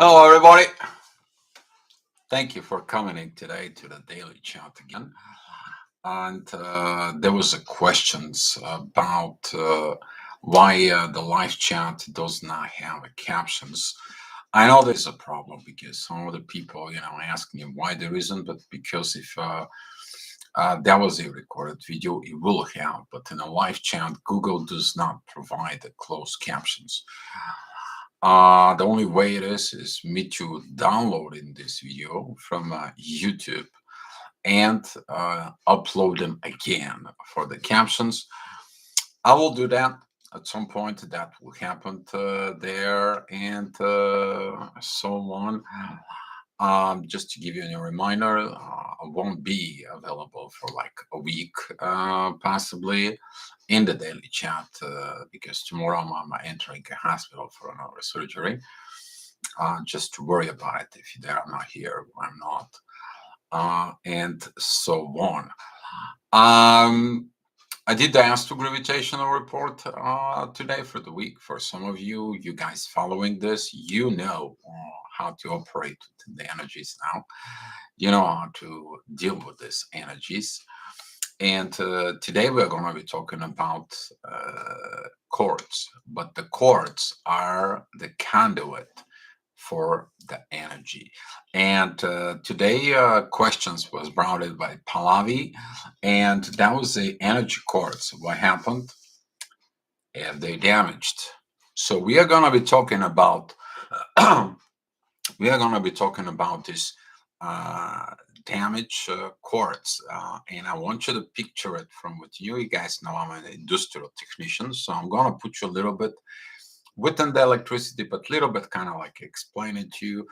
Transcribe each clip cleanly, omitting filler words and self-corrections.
Hello, everybody. Thank you for coming in today to the Daily Chat again. And there was a questions about why the live chat does not have a captions. I know there's a problem because some of the people, ask me why there isn't, but because if that was a recorded video, it will have. But in a live chat, Google does not provide the closed captions. The only way it is me to downloading this video from YouTube and upload them again for the captions. I will do that at some point. That will happen there and so on. Just to give you a reminder, I won't be available for like a week, possibly in the daily chat because tomorrow I'm entering a hospital for another surgery. Just to worry about it. If they're not here, I'm not, and so on. I did the Astro Gravitational Report today for the week. For some of you, you guys following this, you know how to operate with the energies now. You know how to deal with these energies. And today we're going to be talking about quartz, but the quartz are the conduit for the energy. And today questions was brought in by Pallavi, and that was the energy quartz. What happened? Have they damaged? So we are going to be talking about this uh, damage quartz, and I want you to picture it from what you guys know. I'm an industrial technician, so I'm going to put you a little bit within the electricity, but a little bit kind of like explain it to you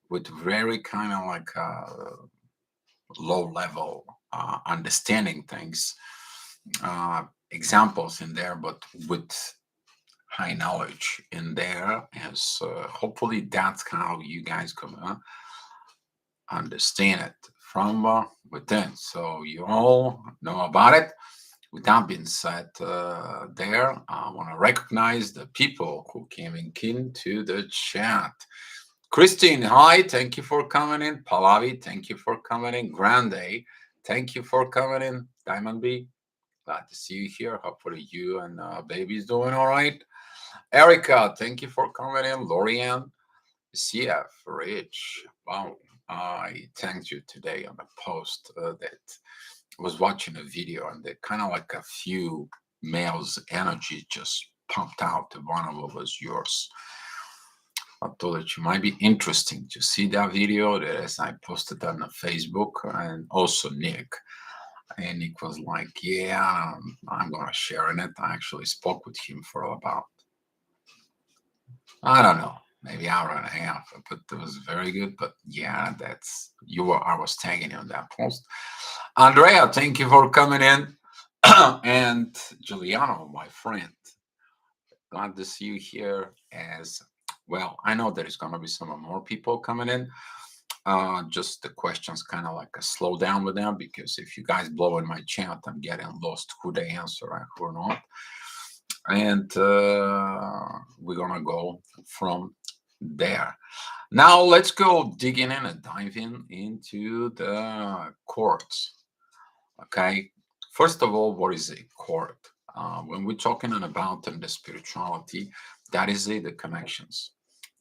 with very kind of like low level understanding things, examples in there, but with high knowledge in there, as hopefully that's how you guys can understand it from within. So you all know about it. With that being said, there, I want to recognize the people who came into the chat. Christine, hi, thank you for coming in. Pallavi, thank you for coming in. Grande, thank you for coming in. Diamond B, glad to see you here. Hopefully you and baby's doing all right. Erica, thank you for coming in. Lorianne, CF, Rich, wow. I thanked you today on the post that was watching a video and they kind of like a few males' energy just pumped out. One of them was yours. I thought it might be interesting to see that video that as I posted on the Facebook and also Nick. And Nick was like, yeah, I'm going to share in it. I actually spoke with him for about, I don't know, maybe hour and a half, but it was very good. But yeah, that's you were, I was tagging you on that post. Andrea, thank you for coming in. And Giuliano, my friend, glad to see you here as well. I know there is going to be some more people coming in. Just the questions kind of like a slow down with them because if you guys blow in my chat, I'm getting lost who they answer and who not. And we're going to go from there. Now let's go digging in and diving into the quartz. Okay. First of all, what is a quartz? When we're talking about the spirituality, that is the connections.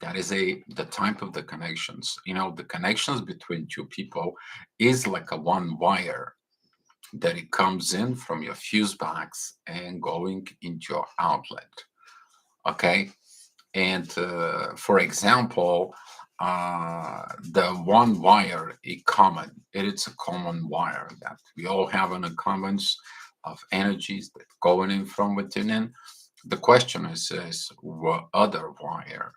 That is the type of the connections. You know, the connections between two people is like a one wire that it comes in from your fuse box and going into your outlet. Okay, and for example, the one wire is common. It is a common wire that we all have in a commons of energies that going in from within. In. The question is what other wire,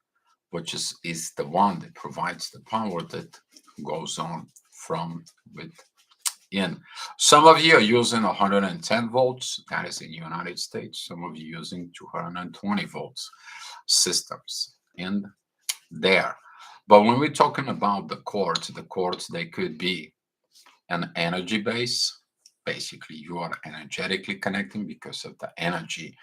which is the one that provides the power that goes on from within. Some of you are using 110 volts. That is in the United States. Some of you using 220 volts systems in there. But when we're talking about the quartz, they could be an energy base. Basically, you are energetically connecting because of the energy.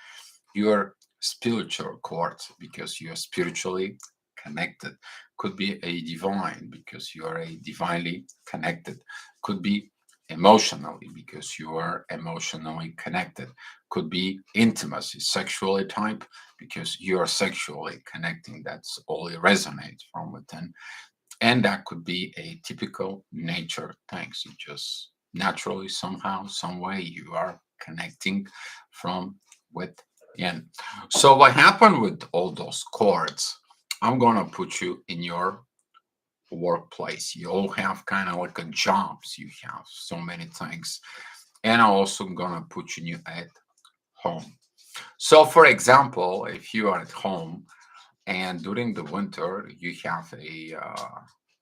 You are spiritual quartz because you are spiritually connected. Could be a divine because you are a divinely connected. Could be emotionally because you are emotionally connected. Could be intimacy, sexually type because you are sexually connecting. That's all it resonates from within. And that could be a typical nature thing. So just naturally, somehow, some way, you are connecting from within. So what happened with all those chords? I'm gonna put you in your workplace. You all have kind of like a jobs. You have so many things, and I'm also gonna put you at home. So, for example, if you are at home and during the winter you have a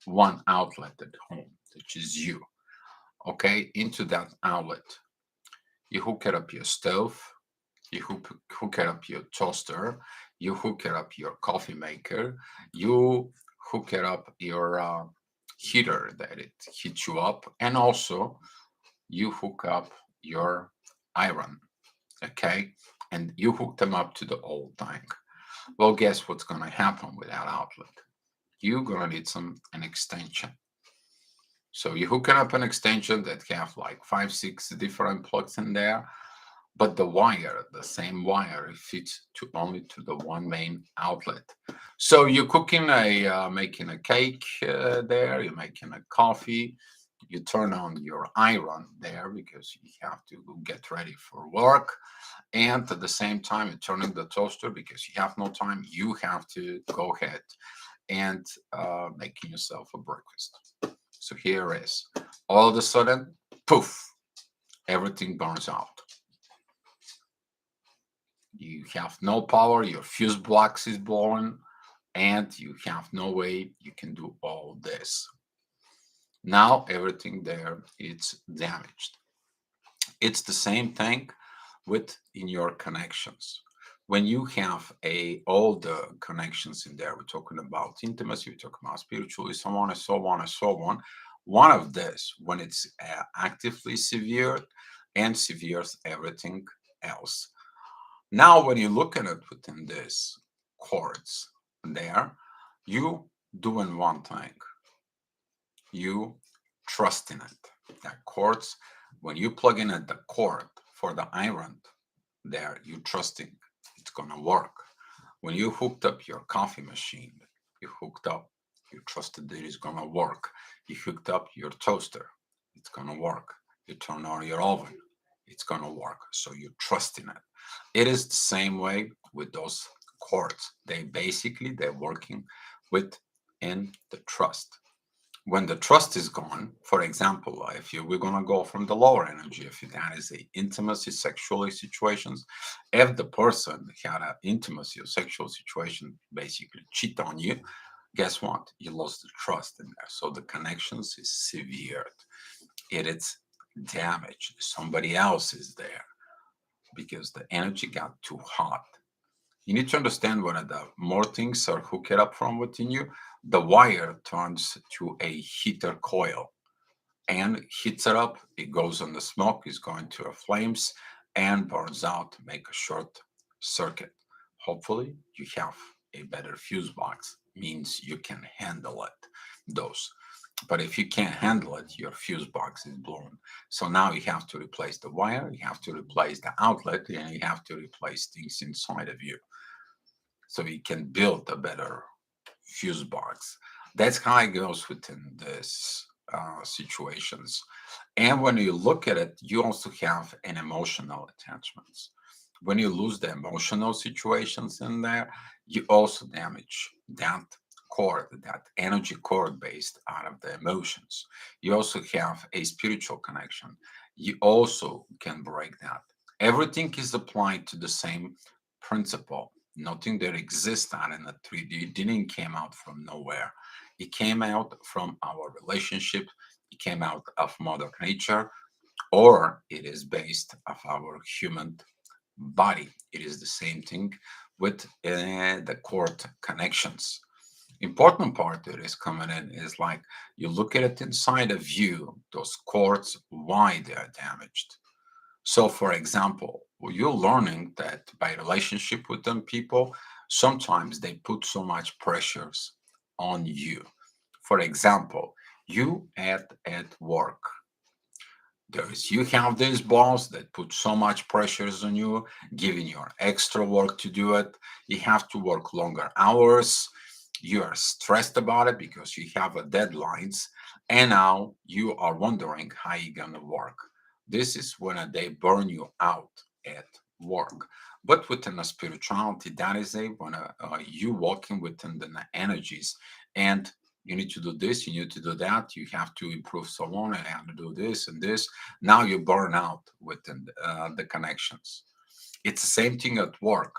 one outlet at home, which is you. Okay, into that outlet, you hook it up your stove, you hook it up your toaster, you hook it up your coffee maker, you hook it up your heater that it heats you up, and also you hook up your iron. Okay, and you hook them up to the old tank. Well, guess what's going to happen with that outlet? You're going to need an extension. So you hook up an extension that have like 5, 6 different plugs in there, but the wire, the same wire, it fits to only to the one main outlet. So you're cooking making a cake there, you're making a coffee, you turn on your iron there because you have to get ready for work. And at the same time, you're turning the toaster because you have no time. You have to go ahead and making yourself a breakfast. So here is all of a sudden, poof, everything burns out. You have no power, your fuse box is blown, and you have no way you can do all this. Now everything there is damaged. It's the same thing with in your connections. When you have all the connections in there, we're talking about intimacy, we're talking about spiritually, so on and so on and so on. One of this, when it's actively severe and severes everything else. Now, when you look at it within this chords there, you doing one thing. You trust in it. That chords, when you plug in at the cord for the iron, there you trusting it's gonna work. When you hooked up your coffee machine, you hooked up, you trusted that it's gonna work. You hooked up your toaster, it's gonna work. You turn on your oven, it's gonna work. So you trust in it. It is the same way with those chords. They're working within the trust. When the trust is gone, for example, if you we're gonna go from the lower energy, if that is a intimacy sexually situations, if the person had an intimacy or sexual situation basically cheat on you, guess what? You lost the trust in there. So the connections is severed. It is damaged. Somebody else is there because the energy got too hot. You need to understand when the more things are hooked up from within you, the wire turns to a heater coil and heats it up. It goes on the smoke, is going to the flames and burns out, make a short circuit. Hopefully, you have a better fuse box, means you can handle it. Those. But if you can't handle it, your fuse box is blown. So now you have to replace the wire, you have to replace the outlet, and you have to replace things inside of you so you can build a better fuse box. That's how it goes within this situations. And when you look at it, you also have an emotional attachments. When you lose the emotional situations in there, you also damage that core, that energy core based out of the emotions. You also have a spiritual connection. You also can break that. Everything is applied to the same principle. Nothing that exists out in the 3D didn't came out from nowhere. It came out from our relationship. It came out of Mother Nature, or it is based of our human body. It is the same thing with the cord connections. Important part that is coming in is like you look at it inside of you, those cords, why they are damaged. So, for example, you're learning that by relationship with them people, Sometimes they put so much pressures on you. For example, you at work, there's you have this boss that puts so much pressures on you, giving you extra work to do it. You have to work longer hours. You are stressed about it because you have a deadlines, and now you are wondering how you're gonna work. This is when they burn you out at work. But within a spirituality, that is a when you walking within the energies, and you need to do this, you need to do that, you have to improve so on, and have to do this and this. Now you burn out within the connections. It's the same thing at work.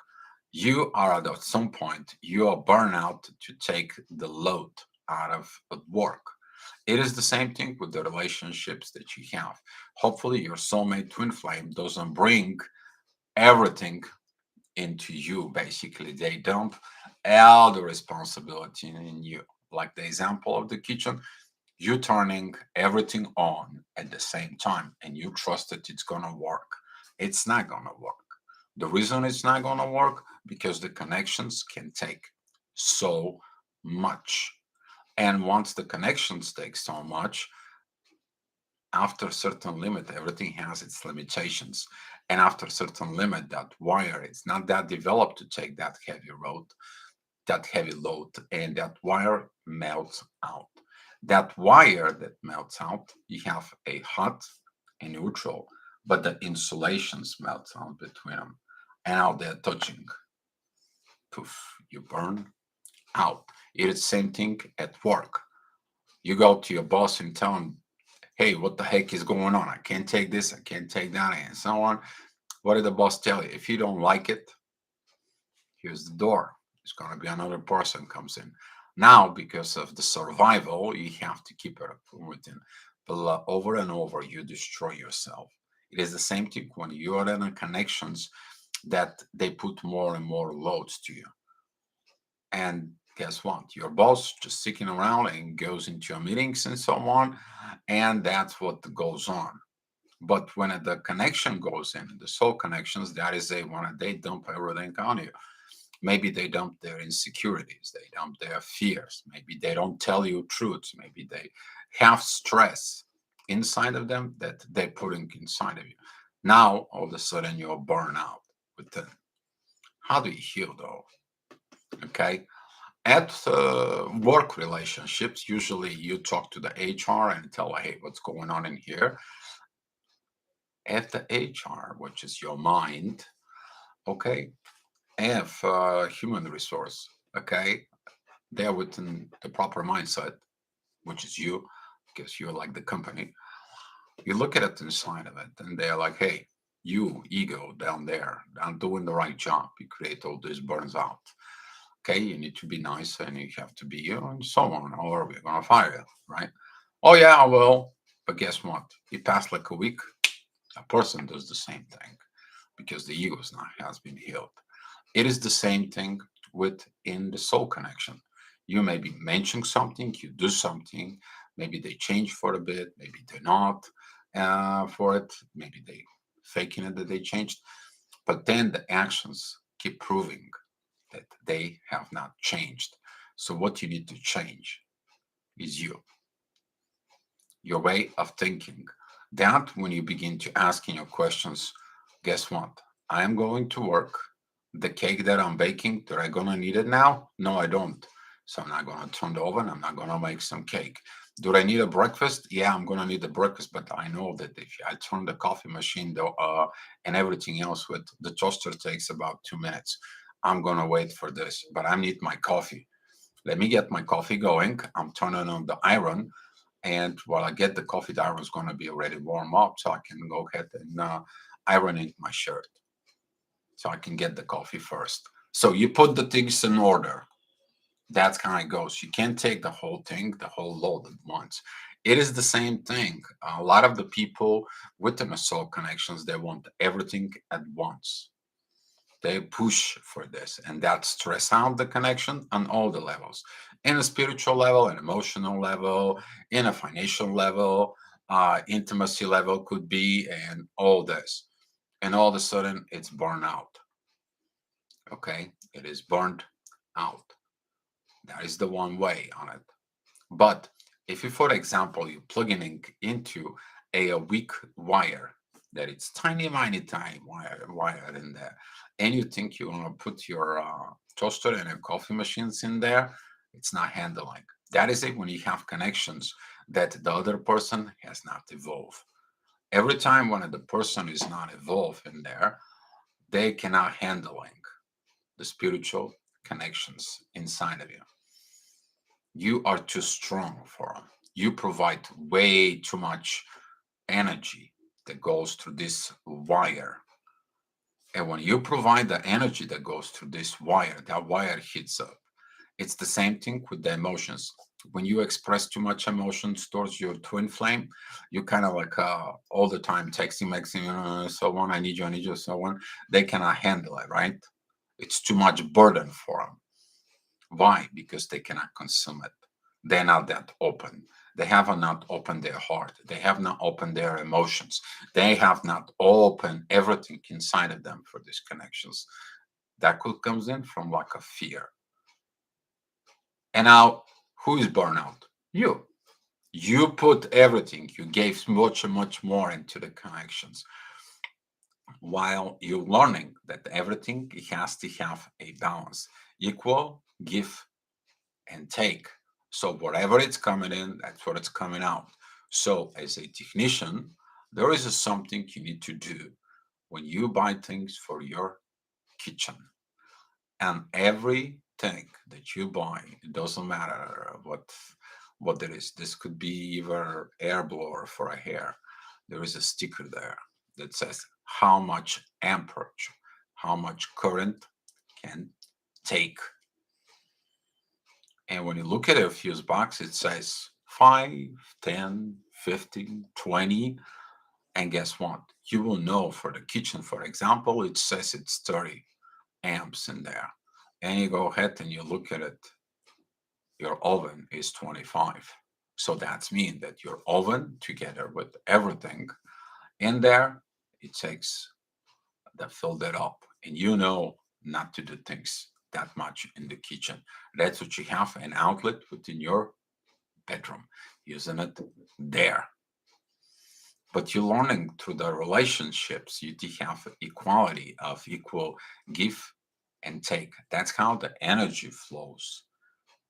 You are at some point you are burnout to take the load out of work. It is the same thing with the relationships that you have. Hopefully your soulmate twin flame doesn't bring everything into you. Basically they dump all the responsibility in you, like the example of the kitchen. You turning everything on at the same time and you trust that it's gonna work. It's not gonna work. The reason it's not gonna work because the connections can take so much. And once the connections take so much, after a certain limit, everything has its limitations. And after a certain limit, that wire is not that developed to take that heavy load, and that wire melts out. That wire that melts out, you have a hot and neutral, but the insulations melt out between them. And now they're touching. Poof, you burn out. It is the same thing at work. You go to your boss and tell him, hey, what the heck is going on? I can't take this, I can't take that, and so on. What did the boss tell you? If you don't like it, here's the door. It's going to be another person comes in. Now, because of the survival, you have to keep it within. But over and over, you destroy yourself. It is the same thing when you are in connections that they put more and more loads to you. And guess what? Your boss just sticking around and goes into your meetings and so on. And that's what goes on. But when the connection goes in, the soul connections, that is a when they dump everything on you. Maybe they dump their insecurities, they dump their fears, maybe they don't tell you truths, maybe they have stress inside of them that they're putting inside of you. Now all of a sudden you're burned out with them. How do you heal though? Okay. At work relationships, usually you talk to the HR and tell, hey, what's going on in here? At the HR, which is your mind, okay, if human resource, okay, they're within the proper mindset, which is you, because you're like the company. You look at it inside of it, and they're like, hey, you ego down there, I'm doing the right job. You create all these burns out. Okay, you need to be nice and you have to be you and so on, or we're gonna fire you, right? Oh yeah, I will. But guess what? It passed like a week, a person does the same thing because the ego now has been healed. It is the same thing within the soul connection. You maybe mention something, you do something, maybe they change for a bit, maybe they're not for it, maybe they faking it that they changed, but then the actions keep proving that they have not changed. So what you need to change is your way of thinking. That when you begin to asking your questions, guess what? I am going to work. The cake that I'm baking, do I gonna need it now? No, I don't. So I'm not gonna turn the oven. I'm not gonna make some cake. Do I need a breakfast? Yeah, I'm gonna need a breakfast, but I know that if I turn the coffee machine though, and everything else with the toaster takes about 2 minutes. I'm gonna wait for this, but I need my coffee. Let me get my coffee going. I'm turning on the iron, and while I get the coffee, the iron's gonna be already warm up, so I can go ahead and iron in my shirt so I can get the coffee first. So you put the things in order. That's how it goes. You can't take the whole thing, the whole load at once. It is the same thing. A lot of the people with the soul connections, they want everything at once. They push for this, and that stress out the connection on all the levels, in a spiritual level, an emotional level, in a financial level, intimacy level could be, and all this. And all of a sudden, it's burnout. Okay, it is burned out. That is the one way on it. But if you, for example, you plug in into a weak wire, that it's tiny wire in there, and you think you want to put your toaster and your coffee machines in there, it's not handling. That is it when you have connections that the other person has not evolved. Every time when the person is not evolved in there, they cannot handling the spiritual connections inside of you. You are too strong for them. You provide way too much energy that goes through this wire. And when you provide the energy that goes through this wire, that wire heats up. It's the same thing with the emotions. When you express too much emotions towards your twin flame, you kind of like all the time texting, maxing, so on. I need you, so on. They cannot handle it, right? It's too much burden for them. Why? Because they cannot consume it. They're not that open. They have not opened their heart. They have not opened their emotions. They have not opened everything inside of them for these connections. That could comes in from lack of fear. And now, who is burnout? You. You put everything. You gave much, much more into the connections, while you're learning that everything has to have a balance, equal give and take. So whatever it's coming in, that's what it's coming out. So as a technician, there is something you need to do when you buy things for your kitchen. And everything that you buy, it doesn't matter what it is. This could be either air blower for a hair. There is a sticker there that says how much amperage, how much current can take. And when you look at a fuse box, it says 5, 10, 15, 20. And guess what? You will know for the kitchen, for example, it says it's 30 amps in there. And you go ahead and you look at it, your oven is 25. So that's mean that your oven, together with everything in there, it takes that filled it up. And you know not to do things that much in the kitchen. That's what you have an outlet within your bedroom, using it there. But you're learning through the relationships, you have equality of equal give and take. That's how the energy flows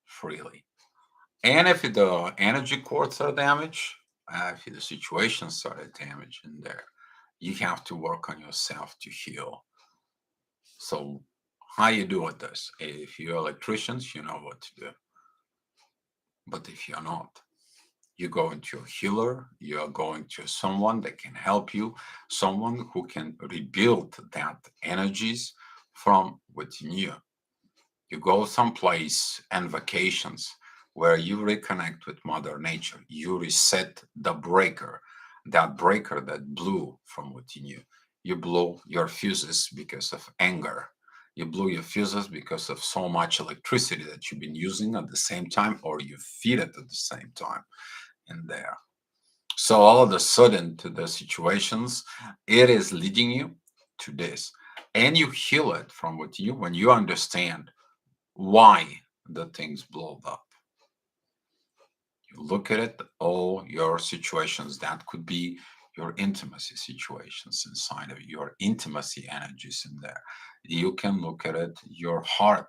freely. And if the energy cords are damaged, if the situations are damaged in there, you have to work on yourself to heal. So how you do with this? If you're electricians, you know what to do. But if you're not, you go into a healer, you are going to someone that can help you, someone who can rebuild that energies from within you. You go someplace and vacations where you reconnect with Mother Nature. You reset the breaker, that breaker that blew from within you. You blew your fuses because of anger. You blew your fuses because of so much electricity that you've been using at the same time, or you feed it at the same time in there. So all of a sudden, to the situations, it is leading you to this, and you heal it from within you when you understand why the things blow up. You look at it, all your situations that could be your intimacy situations inside of your intimacy energies in there. You can look at it, your heart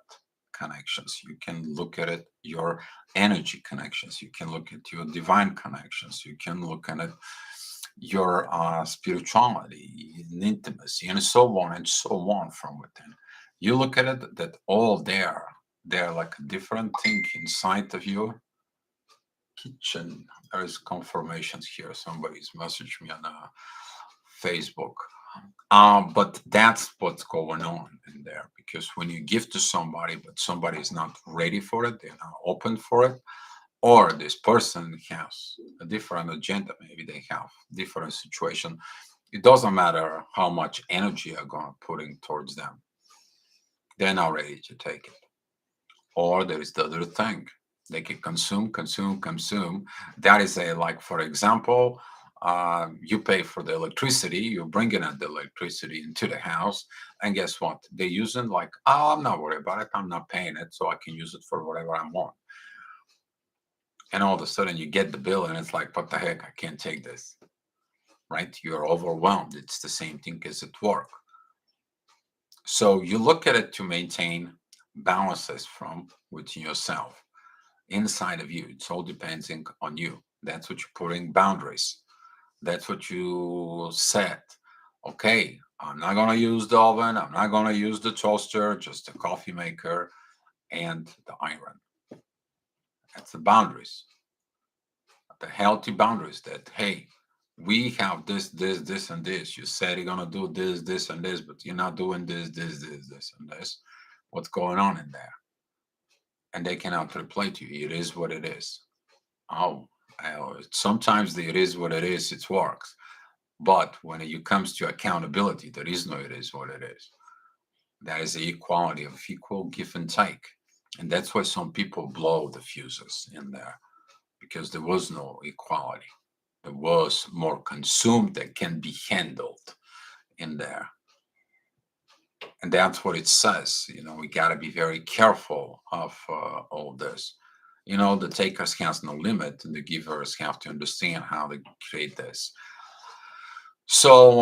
connections. You can look at it, your energy connections. You can look at your divine connections. You can look at it, your spirituality and intimacy, and so on and so on from within. You look at it, that all there, they're like a different thing inside of your kitchen. There's confirmations here. Somebody's messaged me on Facebook. But that's what's going on in there, because when you give to somebody, but somebody is not ready for it, they're not open for it, or this person has a different agenda, maybe they have different situation. It doesn't matter how much energy you're going to put in towards them. They're not ready to take it. Or there is the other thing. They can consume, consume, consume. That is a, like, for example, You pay for the electricity, you're bringing in the electricity into the house, and guess what? They're using like, oh, I'm not worried about it. I'm not paying it, so I can use it for whatever I want. And all of a sudden, you get the bill, and it's like, what the heck? I can't take this, right? You're overwhelmed. It's the same thing as at work. So you look at it to maintain balances from within yourself, inside of you. It's all depending on you. That's what you're putting boundaries. That's what you set. Okay, I'm not going to use the oven. I'm not going to use the toaster, just the coffee maker and the iron. That's the boundaries, the healthy boundaries that, hey, we have this, and this. You said you're going to do this, and this, but you're not doing this, and this. What's going on in there? And they cannot reply to you. It is what it is. Oh, sometimes the it is what it is, it works. But when it comes to accountability, there is no it is what it is. That is the equality of equal give and take. And that's why some people blow the fuses in there, because there was no equality. There was more consumed that can be handled in there. And that's what it says. We got to be very careful of all this. The takers has no limit, and the givers have to understand how to create this. So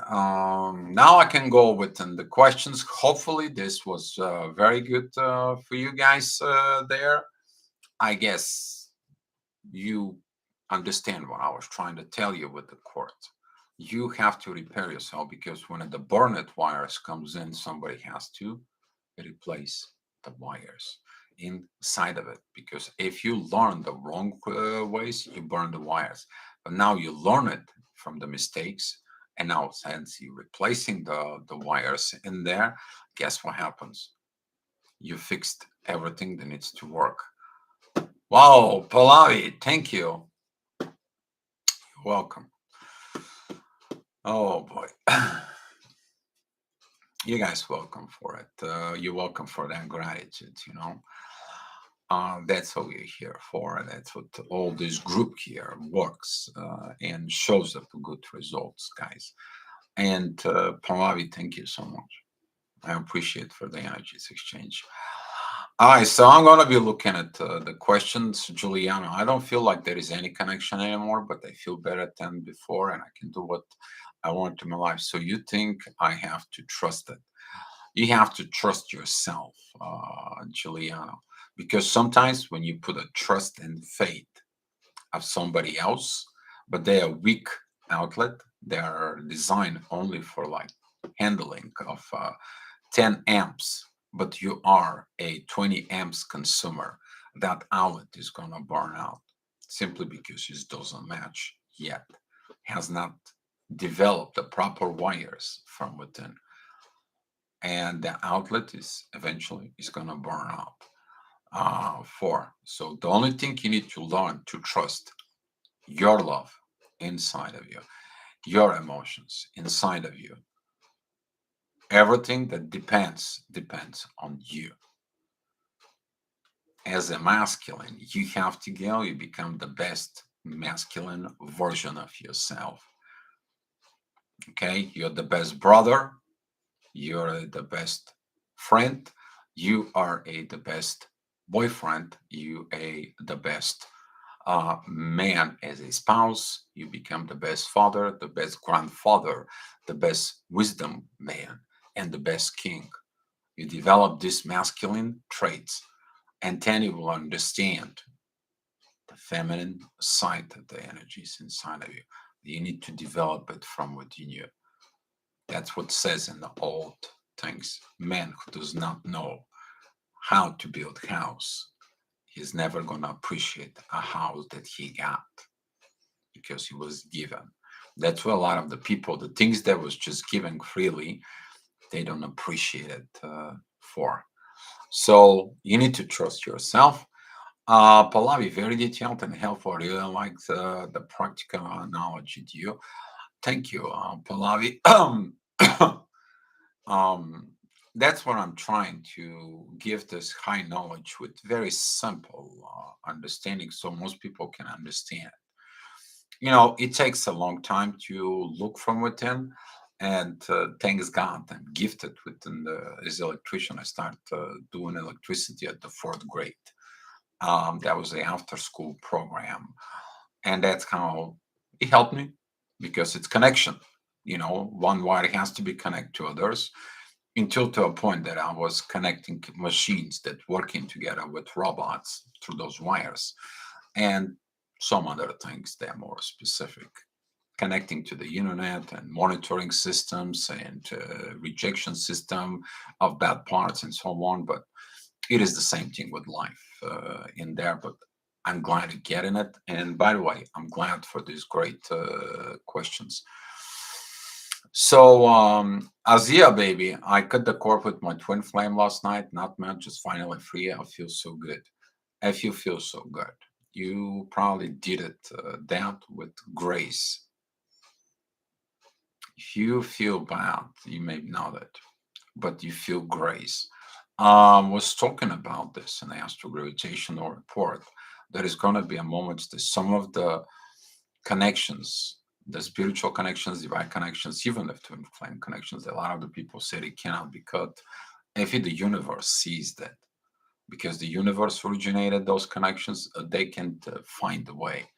now I can go within the questions. Hopefully, this was very good for you guys there. I guess you understand what I was trying to tell you with the cord. You have to repair yourself, because when the burnet wires comes in, somebody has to replace the wires inside of it. Because if you learn the wrong ways, you burn the wires. But now you learn it from the mistakes, and now since you're replacing the wires in there, guess what happens? You fixed everything that needs to work. Wow, Pallavi, thank you. You're welcome. Oh boy. You guys welcome for it. You're welcome for that gratitude. That's what we're here for. That's what all this group here works and shows up good results, guys. And Pallavi, thank you so much. I appreciate for the energies exchange. All right, so I'm gonna be looking at the questions, Juliana. I don't feel like there is any connection anymore, but I feel better than before, and I can do what I want in my life. So you think I have to trust it? You have to trust yourself, Juliana, because sometimes when you put a trust and faith of somebody else, but they are weak outlet, they are designed only for like handling of 10 amps, but you are a 20 amps consumer, that outlet is going to burn out simply because it doesn't match yet, has not developed the proper wires from within, and the outlet is eventually is going to burn out. So the only thing you need to learn to trust your love inside of you, your emotions inside of you. Everything that depends on you. As a masculine, you have to go, you become the best masculine version of yourself. Okay, you're the best brother, you're the best friend, you are the best boyfriend, you the best man as a spouse, you become the best father, the best grandfather, the best wisdom man, and the best king. You develop these masculine traits, and then you will understand the feminine side of the energies inside of you. You need to develop it from within you. That's what says in the old things. Man who does not know how to build house, he's never gonna appreciate a house that he got because he was given. That's why a lot of the people, the things that was just given freely, they don't appreciate it for. So you need to trust yourself. Pallavi, very detailed and helpful. I really like the practical knowledge with you. Thank you, Pallavi. um, that's what I'm trying to give this high knowledge with very simple understanding so most people can understand. It takes a long time to look from within. And thanks God, I'm gifted within as electrician. I started doing electricity at the fourth grade. That was the after school program. And that's how it helped me because it's connection. One wire has to be connected to others until to a point that I was connecting machines that working together with robots through those wires and some other things that are more specific, connecting to the internet and monitoring systems and rejection system of bad parts and so on. But it is the same thing with life in there. But I'm glad to get in it. And by the way, I'm glad for these great questions. So, Azia, baby, I cut the cord with my twin flame last night. Not much, just finally free. I feel so good. If you feel so good, you probably did it that with grace. If you feel bad, you may know that, but you feel grace. Was talking about this in the astrogravitational report. There is going to be a moment that some of the connections, the spiritual connections, divine connections, even the twin flame connections, a lot of the people say they cannot be cut. If the universe sees that, because the universe originated those connections, they can find a way.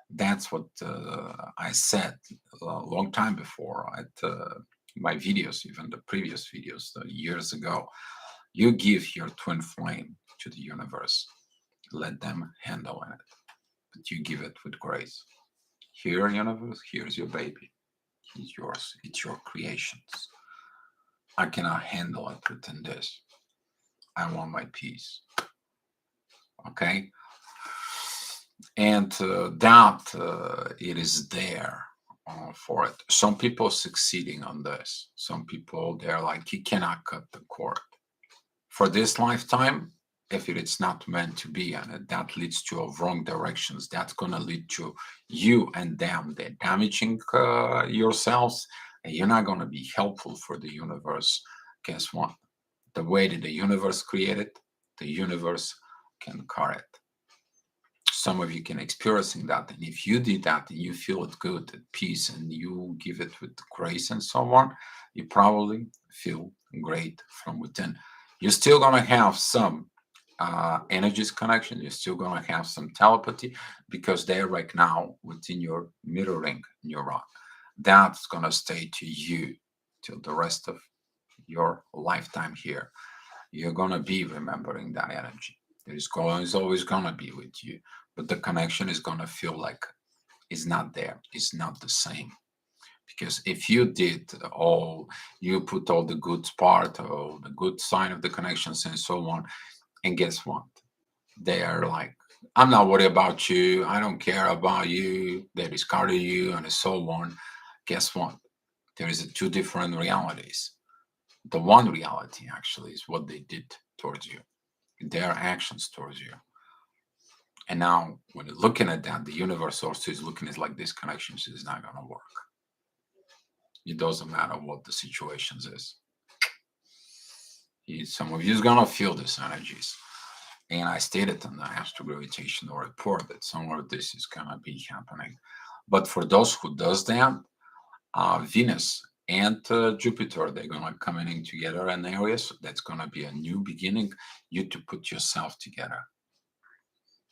That's what I said a long time before at my videos, even the previous videos years ago. You give your twin flame to the universe, let them handle it, but you give it with grace. Here, universe, here's your baby. It's yours. It's your creations. I cannot handle it within this. I want my peace. Okay? And that it is there for it. Some people succeeding on this. Some people, they're like, you cannot cut the cord. For this lifetime, if it's not meant to be, and that leads to a wrong directions, that's going to lead to you and them, they're damaging yourselves, and you're not going to be helpful for the universe. Guess what? The way that the universe created, the universe can correct. Some of you can experiencing that, and if you did that and you feel it good at peace and you give it with grace and so on, you probably feel great from within. You're still going to have some energies connection. You're still going to have some telepathy because they're right now within your mirroring neuron. That's going to stay to you till the rest of your lifetime here. You're going to be remembering that energy. It's always going to be with you, but the connection is going to feel like it's not there. It's not the same. Because if you did you put all the good part or the good sign of the connections and so on, and guess what? They are like, I'm not worried about you. I don't care about you. They discarded you and so on. Guess what? There is two different realities. The one reality actually is what they did towards you, their actions towards you. And now when you're looking at that, the universe also is looking at like this connection is not going to work. It doesn't matter what the situations is. Some of you is going to feel these energies. And I stated in the astrogravitational report that some of this is going to be happening. But for those who does that, Venus and Jupiter, they're going to come in together in areas. That's going to be a new beginning. You to put yourself together.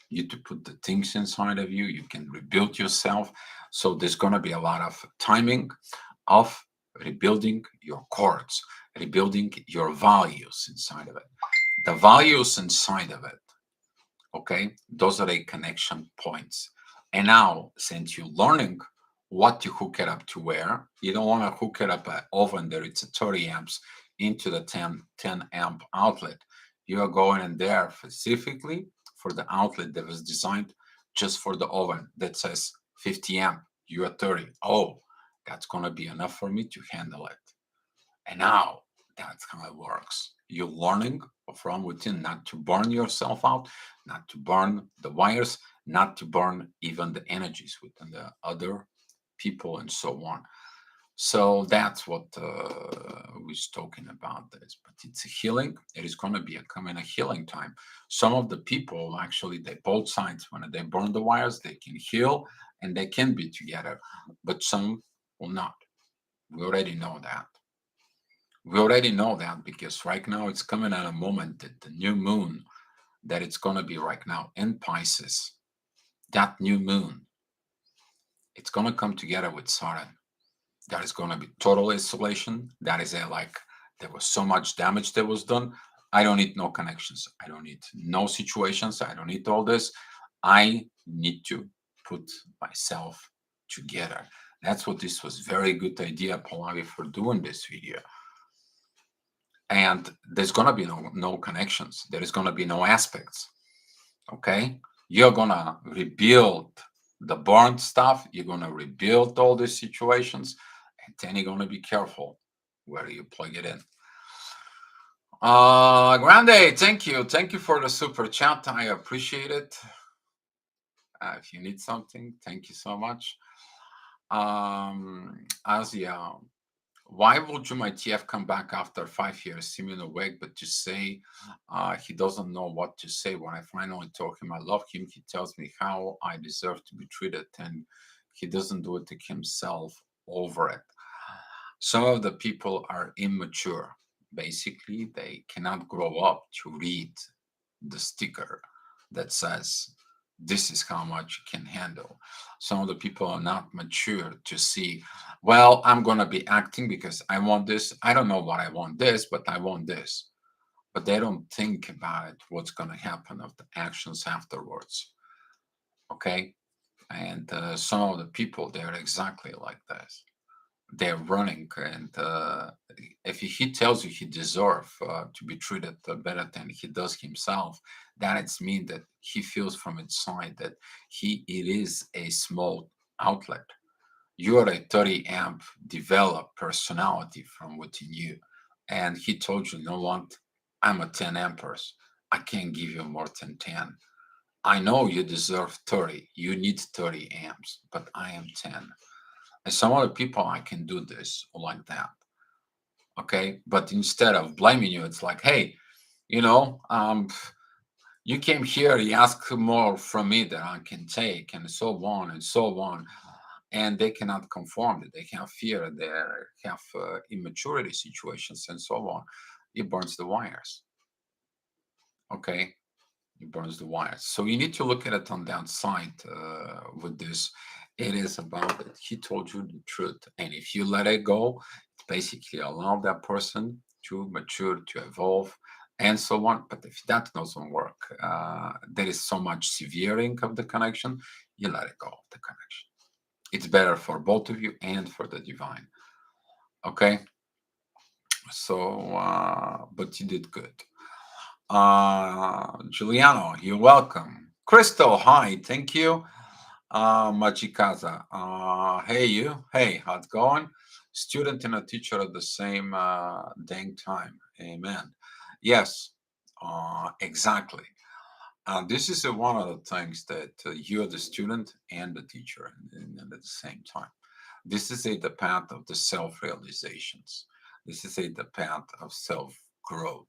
You to put the things inside of you. You can rebuild yourself. So there's going to be a lot of timing of rebuilding your cords, rebuilding your values inside of it. The values inside of it, okay, those are the connection points. And now, since you're learning what to hook it up to where, you don't want to hook it up at oven there, it's a 30 amps into the 10 amp outlet. You are going in there specifically for the outlet that was designed just for the oven that says 50 amp, you are 30. Oh, that's going to be enough for me to handle it. And now that's how it works. You're learning from within not to burn yourself out, not to burn the wires, not to burn even the energies within the other people and so on. So that's what we're talking about this. But it's a healing. It is going to be a healing time. Some of the people actually, they both sides, when they burn the wires, they can heal. and they can be together, but some will not. We already know that. We already know that because right now it's coming at a moment that the new moon that it's going to be right now in Pisces, that new moon, it's going to come together with Saturn. That is going to be total isolation. That is a like there was so much damage that was done. I don't need no connections. I don't need no situations. I don't need all this. I need to put myself together. That's what this was. Very good idea, Pallavi, for doing this video. And there's gonna be no connections. There is gonna be no aspects. Okay, you're gonna rebuild the burnt stuff. You're gonna rebuild all these situations, and then you're gonna be careful where you plug it in. Grande, thank you for the super chat. I appreciate it. If you need something, thank you so much. Asia, why will Juma TF come back after 5 years, seeming awake, but to say he doesn't know what to say? When I finally told him I love him, he tells me how I deserve to be treated, and he doesn't do it to himself over it. Some of the people are immature. Basically, they cannot grow up to read the sticker that says, this is how much you can handle. Some of the people are not mature to see, well, I'm going to be acting because I want this. I don't know what I want this, but I want this. But they don't think about it, what's going to happen of the actions afterwards. Okay. And some of the people, they're exactly like this. They're running, and if he tells you he deserves to be treated better than he does himself, that it's mean that he feels from inside that it is a small outlet. You are a 30 amp developed personality from within you, and he told you, you know what, I'm a 10 amperes, I can't give you more than 10. I know you deserve 30, you need 30 amps, but I am 10. And some other people, I can do this like that. Okay. But instead of blaming you, it's like, hey, you know, you came here, you asked more from me than I can take, and so on and so on. And they cannot conform. They have fear, they have immaturity situations and so on. It burns the wires. Okay. It burns the wires. So you need to look at it on the outside with this. It is about it. He told you the truth. And if you let it go, it's basically allow that person to mature, to evolve, and so on. But if that doesn't work, there is so much severing of the connection, you let it go of the connection. It's better for both of you and for the divine. Okay? So, but you did good. Giuliano, you're welcome. Crystal, hi, thank you. Machikaza, hey you, hey, how's it going? Student and a teacher at the same dang time. Amen. Yes, exactly. This is one of the things that you're the student and the teacher and at the same time. This is the path of the self-realizations. This is the path of self-growth.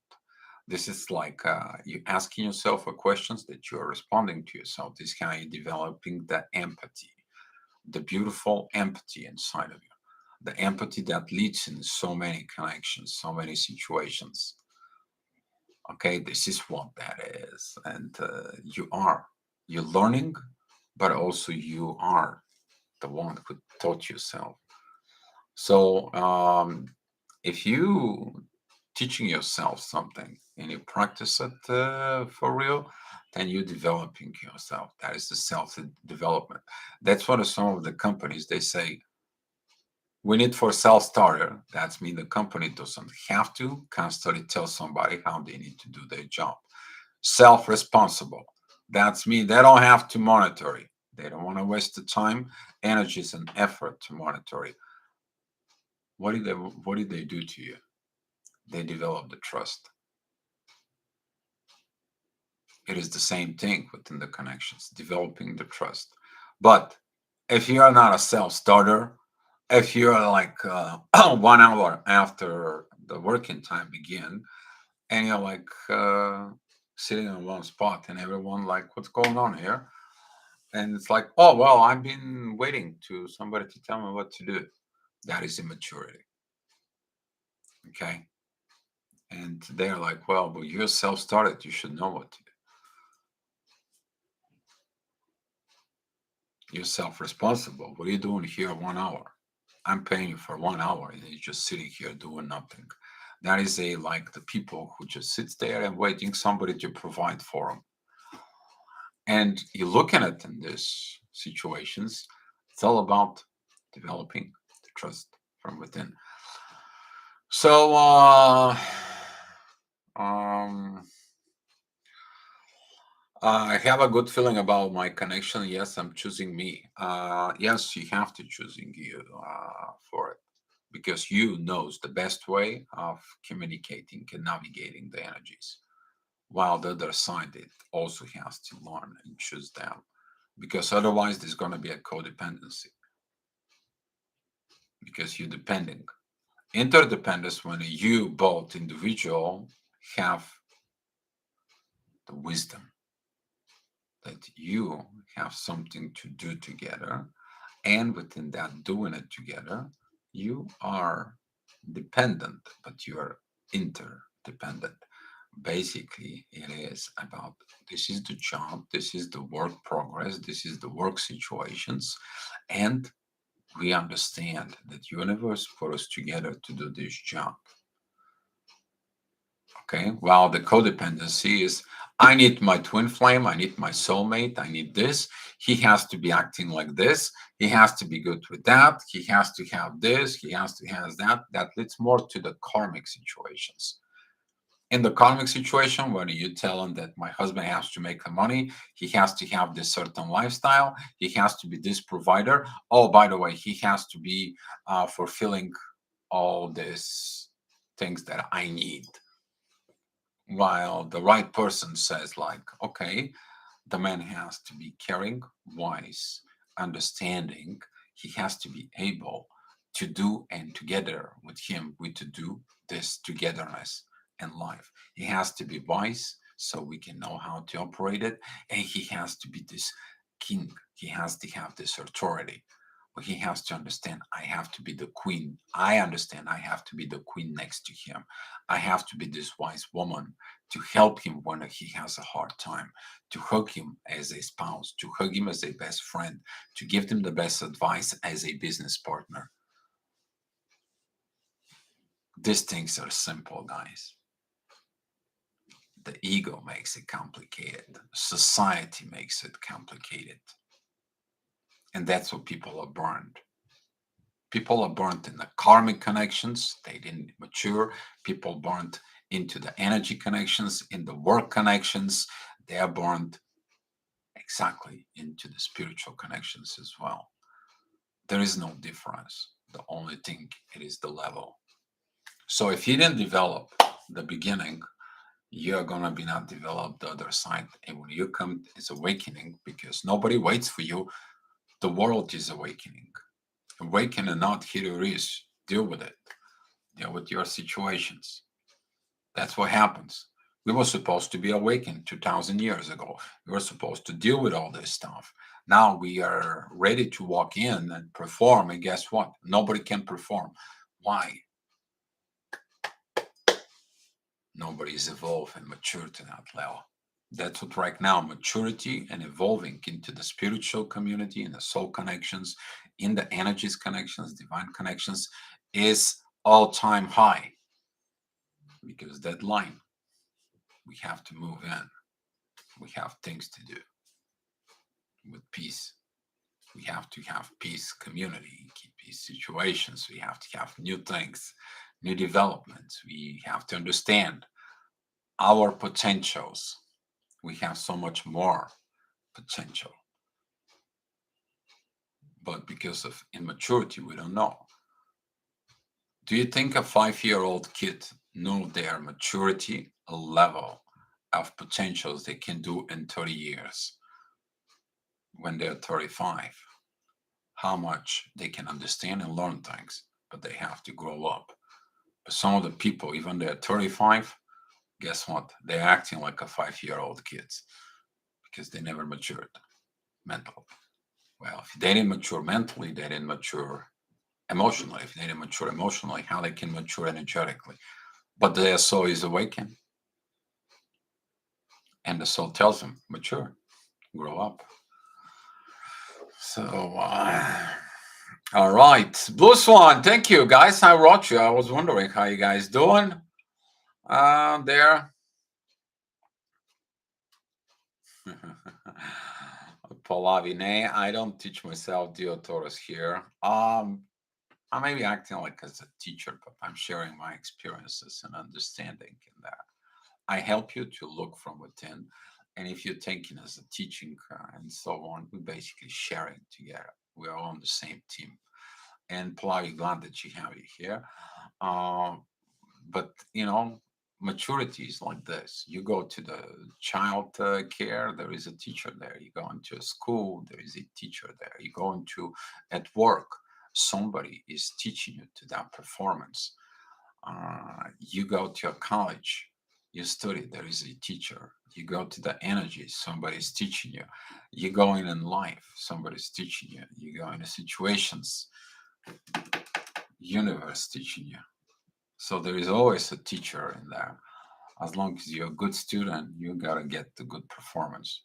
This is like you asking yourself a questions that you are responding to yourself. This is how you're developing the empathy, the beautiful empathy inside of you, the empathy that leads in so many connections, so many situations. Okay, this is what that is, and you're learning, but also you are the one who taught yourself. So if you teaching yourself something and you practice it for real, then you're developing yourself. That is the self development. That's what some of the companies they say. We need for self starter. That's mean the company doesn't have to constantly tell somebody how they need to do their job. Self responsible. That's mean they don't have to monitor it. They don't want to waste the time, energies, and effort to monitor it. What did they do to you? They develop the trust. It is the same thing within the connections, developing the trust. But if you are not a self starter, if you are like 1 hour after the working time begin, and you're like sitting in one spot, and everyone like, what's going on here? And it's like, oh, well, I've been waiting to somebody to tell me what to do. That is immaturity. Okay. And they're like, well, but you're self started. You should know what to do. You're self responsible. What are you doing here 1 hour? I'm paying you for 1 hour and you're just sitting here doing nothing. That is a like the people who just sits there and waiting somebody to provide for them. And you look at it in these situations, it's all about developing the trust from within. So, um, I have a good feeling about my connection. Yes, I'm choosing me. Yes, you have to choosing you for it because you knows the best way of communicating and navigating the energies. While the other side, it also has to learn and choose them because otherwise there's going to be a codependency because you're depending. Interdependence when you both individual have the wisdom that you have something to do together, and within that doing it together, you are dependent, but you are interdependent. Basically, it is about this is the job, this is the work progress, this is the work situations, and we understand that universe put us together to do this job. Okay. While the codependency is, I need my twin flame, I need my soulmate, I need this. He has to be acting like this. He has to be good with that. He has to have this. He has to have that. That leads more to the karmic situations. In the karmic situation, when you tell him that my husband has to make the money, he has to have this certain lifestyle, he has to be this provider. Oh, by the way, he has to be fulfilling all these things that I need, while the right person says like, okay, the man has to be caring, wise, understanding. He has to be able to do, and together with him we to do this togetherness in life. He has to be wise so we can know how to operate it, and he has to be this king. He has to have this authority. But he has to understand, I have to be the queen. I understand I have to be the queen next to him. I have to be this wise woman to help him when he has a hard time, to hug him as a spouse, to hug him as a best friend, to give him the best advice as a business partner. These things are simple, guys. The ego makes it complicated. Society makes it complicated. And that's what people are burned. People are burnt in the karmic connections. They didn't mature. People burnt into the energy connections, in the work connections. They are burnt exactly into the spiritual connections as well. There is no difference. The only thing it is the level. So if you didn't develop the beginning, you're gonna be not develop the other side. And when you come, it's awakening because nobody waits for you. The world is awakening. Awaken or not, here it is. Deal with it. Deal with your situations. That's what happens. We were supposed to be awakened 2000 years ago. We were supposed to deal with all this stuff. Now we are ready to walk in and perform. And guess what? Nobody can perform. Why? Nobody's evolved and matured to that level. That's what right now maturity and evolving into the spiritual community and the soul connections, in the energies connections, divine connections is all time high because that line we have to move in. We have things to do with peace. We have to have peace community, peace situations. We have to have new things, new developments. We have to understand our potentials. We have so much more potential. But because of immaturity, we don't know. Do you think a 5-year-old kid know their maturity level of potentials they can do in 30 years when they're 35? How much they can understand and learn things, but they have to grow up. But some of the people, even they're 35, guess what? They're acting like a 5-year-old kids because they never matured. mentally. Well, if they didn't mature mentally, they didn't mature emotionally. If they didn't mature emotionally, how they can mature energetically? But their soul is awakened, and the soul tells them, mature, grow up. So, all right, Blue Swan, thank you, guys. I wrote you. I was wondering how you guys doing there. Paul I don't teach myself Taurus here. I may be acting like as a teacher, but I'm sharing my experiences and understanding in that. I help you to look from within. And if you're thinking as a teaching and so on, we're basically sharing together. We are on the same team. And Pallavi, glad that you have you here. But, maturity is like this. You go to the child care, there is a teacher there. You go into a school, there is a teacher there. You go into at work, somebody is teaching you to that performance. You go to a college, you study, there is a teacher. You go to the energy, somebody's teaching you. You go in life, somebody's teaching you. You go into situations, universe teaching you. So there is always a teacher in there. As long as you're a good student, you gotta get the good performance.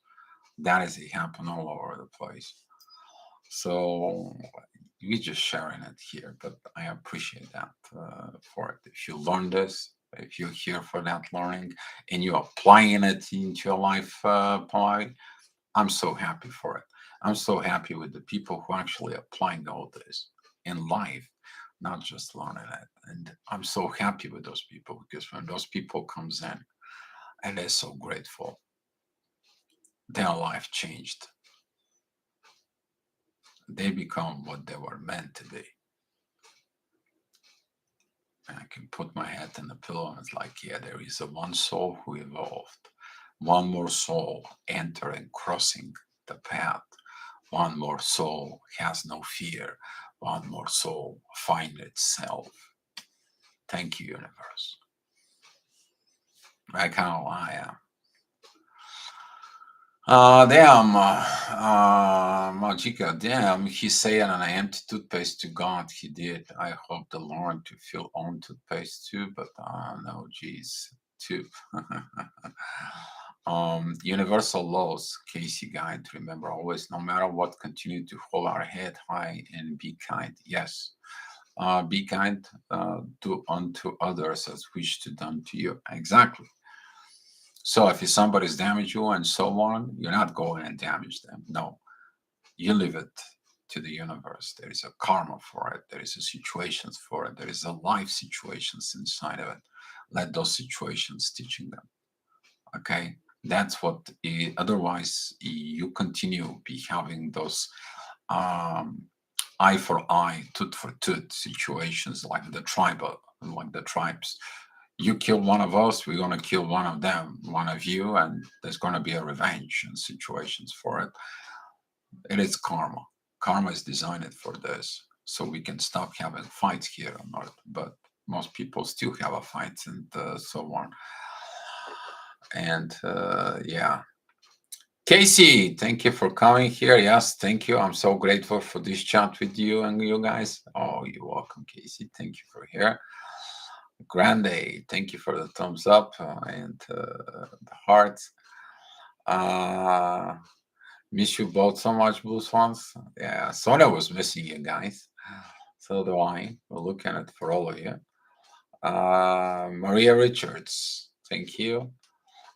That is it happen all over the place. So we just sharing it here, but I appreciate that for it. If you learn this, if you're here for that learning and you're applying it into your life, Paul, I'm so happy for it. I'm so happy with the people who actually applying all this in life, not just learning it. And I'm so happy with those people because when those people comes in and they're so grateful, their life changed. They become what they were meant to be. And I can put my head in the pillow and it's like, yeah, there is a one soul who evolved. One more soul entering, crossing the path. One more soul has no fear. One more soul find itself. Thank you, universe. I can't lie. Magica, damn, he said an empty toothpaste to God. He did. I hope the Lord to fill on toothpaste too, but no, geez, too. Universal laws, Casey guide. Remember always, no matter what, continue to hold our head high and be kind. Yes. Be kind to unto others as wish to done to you. Exactly. So if somebody's damaged you and so on, you're not going and damage them. No, you leave it to the universe. There is a karma for it. There is a situations for it. There is a life situations inside of it. Let those situations teaching them. Okay, that's what. Otherwise, you continue be having those eye for eye, tooth for tooth situations like the tribal, like the tribes. You kill one of us, we're going to kill one of them, one of you, and there's going to be a revenge and situations for it. It is karma. Karma is designed for this, so we can stop having fights here on Earth. But most people still have a fight and so on. And yeah. Casey, thank you for coming here. Yes, thank you. I'm so grateful for this chat with you and you guys. Oh, you're welcome, Casey. Thank you for here. Grande, thank you for the thumbs up and the hearts. Miss you both so much, Blue Swans. Yeah, Sonia was missing you guys. So do I. We're looking at for all of you. Maria Richards, thank you.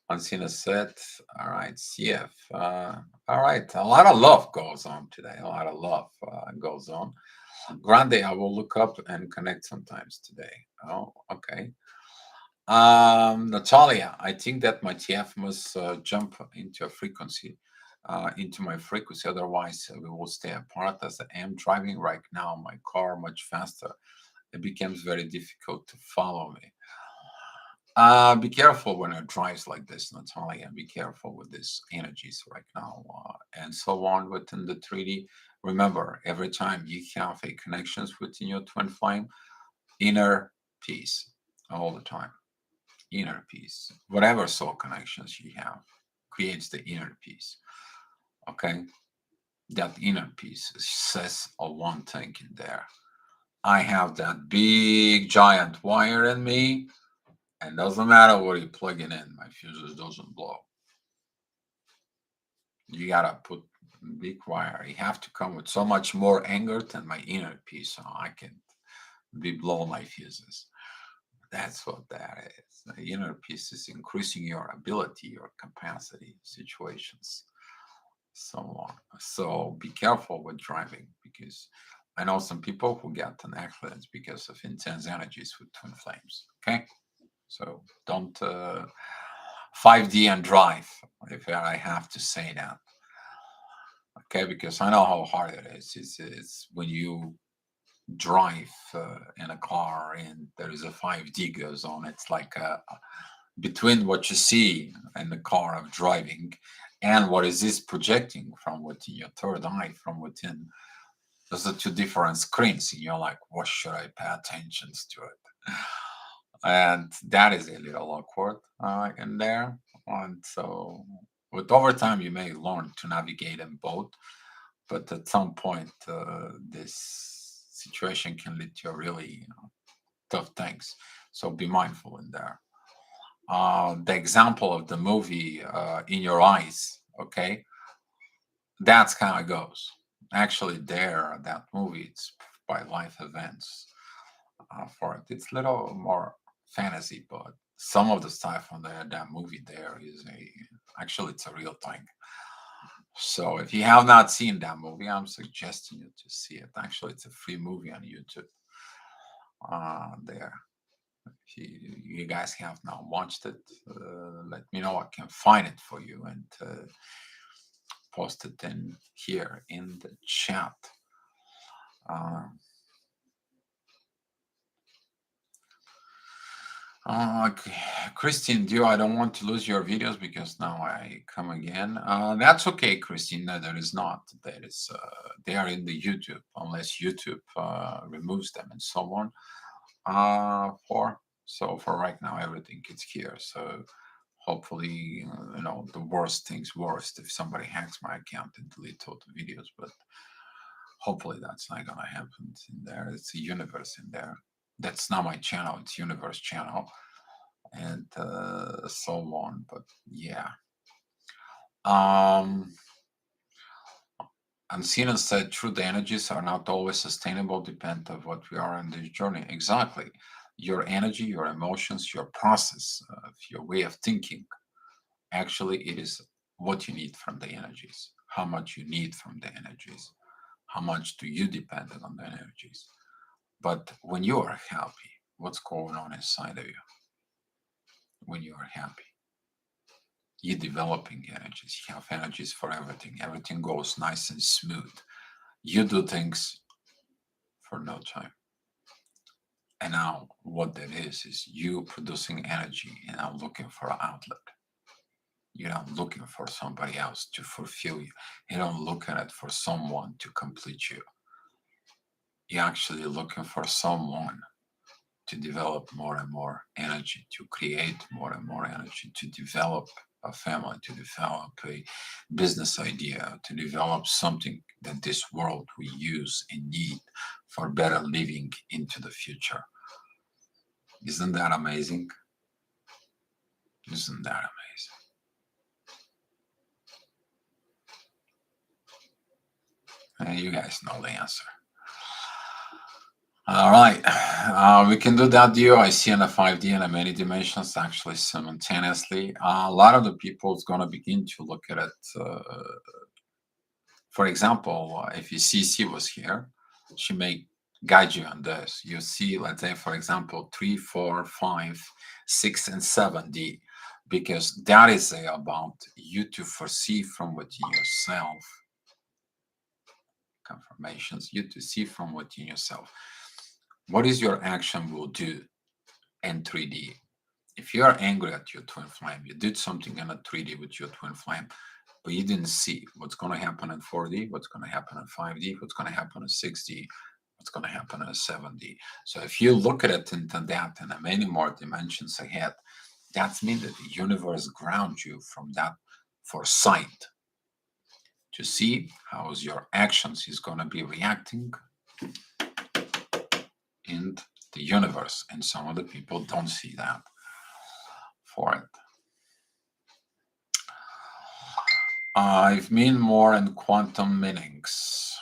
Unseen set. All right, CF. All right, a lot of love goes on today. A lot of love goes on. Grande, I will look up and connect sometimes today. Oh, okay. Natalia, I think that my TF must jump into a frequency, into my frequency. Otherwise, we will stay apart. As I am driving right now, my car much faster. It becomes very difficult to follow me. Be careful when it drives like this, Natalia. Be careful with these energies right now, and so on within the 3D. Remember, every time you have a connections within your twin flame, inner peace all the time. Inner peace. Whatever soul connections you have creates the inner peace. Okay. That inner peace says one thing in there. I have that big giant wire in me, and doesn't matter what you plug it in, my fuses doesn't blow. You gotta put big wire. You have to come with so much more anger than my inner peace, so I can be blow my fuses. That's what that is. The inner peace is increasing your ability, your capacity, situations, so on. So be careful with driving, because I know some people who get in accidents because of intense energies with twin flames. Okay, so don't 5D and drive, if I have to say that. Okay, because I know how hard it is. It's when you drive in a car and there is a 5D goes on. It's like between what you see in the car of driving and what is this projecting from within your third eye, from within. Those are two different screens, and you're like, what should I pay attention to it? And that is a little awkward in there. And so, with overtime, you may learn to navigate in both, but at some point, this situation can lead to really tough things. So be mindful in there. The example of the movie In Your Eyes, okay, that's how it goes. Actually, there, that movie, it's by life events for it. It's a little more fantasy, but some of the stuff on that movie there is actually it's a real thing. So if you have not seen that movie, I'm suggesting you to see it. Actually, it's a free movie on YouTube. There, if you guys have not watched it, let me know. I can find it for you and post it in here in the chat. Uh, okay. Christine, dear, I don't want to lose your videos because now I come again. That's okay, Christine. No, there is not. There is. They are in the YouTube, unless YouTube removes them and so on. For right now, everything is here. So hopefully, the worst things worst if somebody hacks my account and delete all the videos. But hopefully, that's not gonna happen in there. It's a universe in there. That's not my channel. It's universe channel and so on. But yeah. Um, Ancina said, true, the energies are not always sustainable, depend of what we are in this journey. Exactly. Your energy, your emotions, your process, your way of thinking, actually, it is what you need from the energies, how much you need from the energies, how much do you depend on the energies. But when you are happy, what's going on inside of you? When you are happy, you're developing energies. You have energies for everything. Everything goes nice and smooth. You do things for no time. And now what that is you producing energy and I'm looking for an outlet. You're not looking for somebody else to fulfill you. You don't look at it for someone to complete you. You're actually looking for someone to develop more and more energy, to create more and more energy, to develop a family, to develop a business idea, to develop something that this world will use and need for better living into the future. Isn't that amazing? Isn't that amazing? You guys know the answer. All right, we can do that, deal. I see in a 5D and in many dimensions actually simultaneously. A lot of the people is going to begin to look at it. For example, if you see C was here, she may guide you on this. You see, let's say, for example, 3, 4, 5, 6, and 7D, because that is about you to foresee from within yourself confirmations, you to see from within yourself what is your action will do in 3D. If you are angry at your twin flame, you did something in a 3D with your twin flame, but you didn't see what's going to happen in 4D, what's going to happen in 5D, what's going to happen in 6D, what's going to happen in 7D. So if you look at it into that and many more dimensions ahead, that means that the universe grounds you from that foresight to see how your actions is going to be reacting in the universe. And some of the people don't see that for it. I've been more in quantum meanings.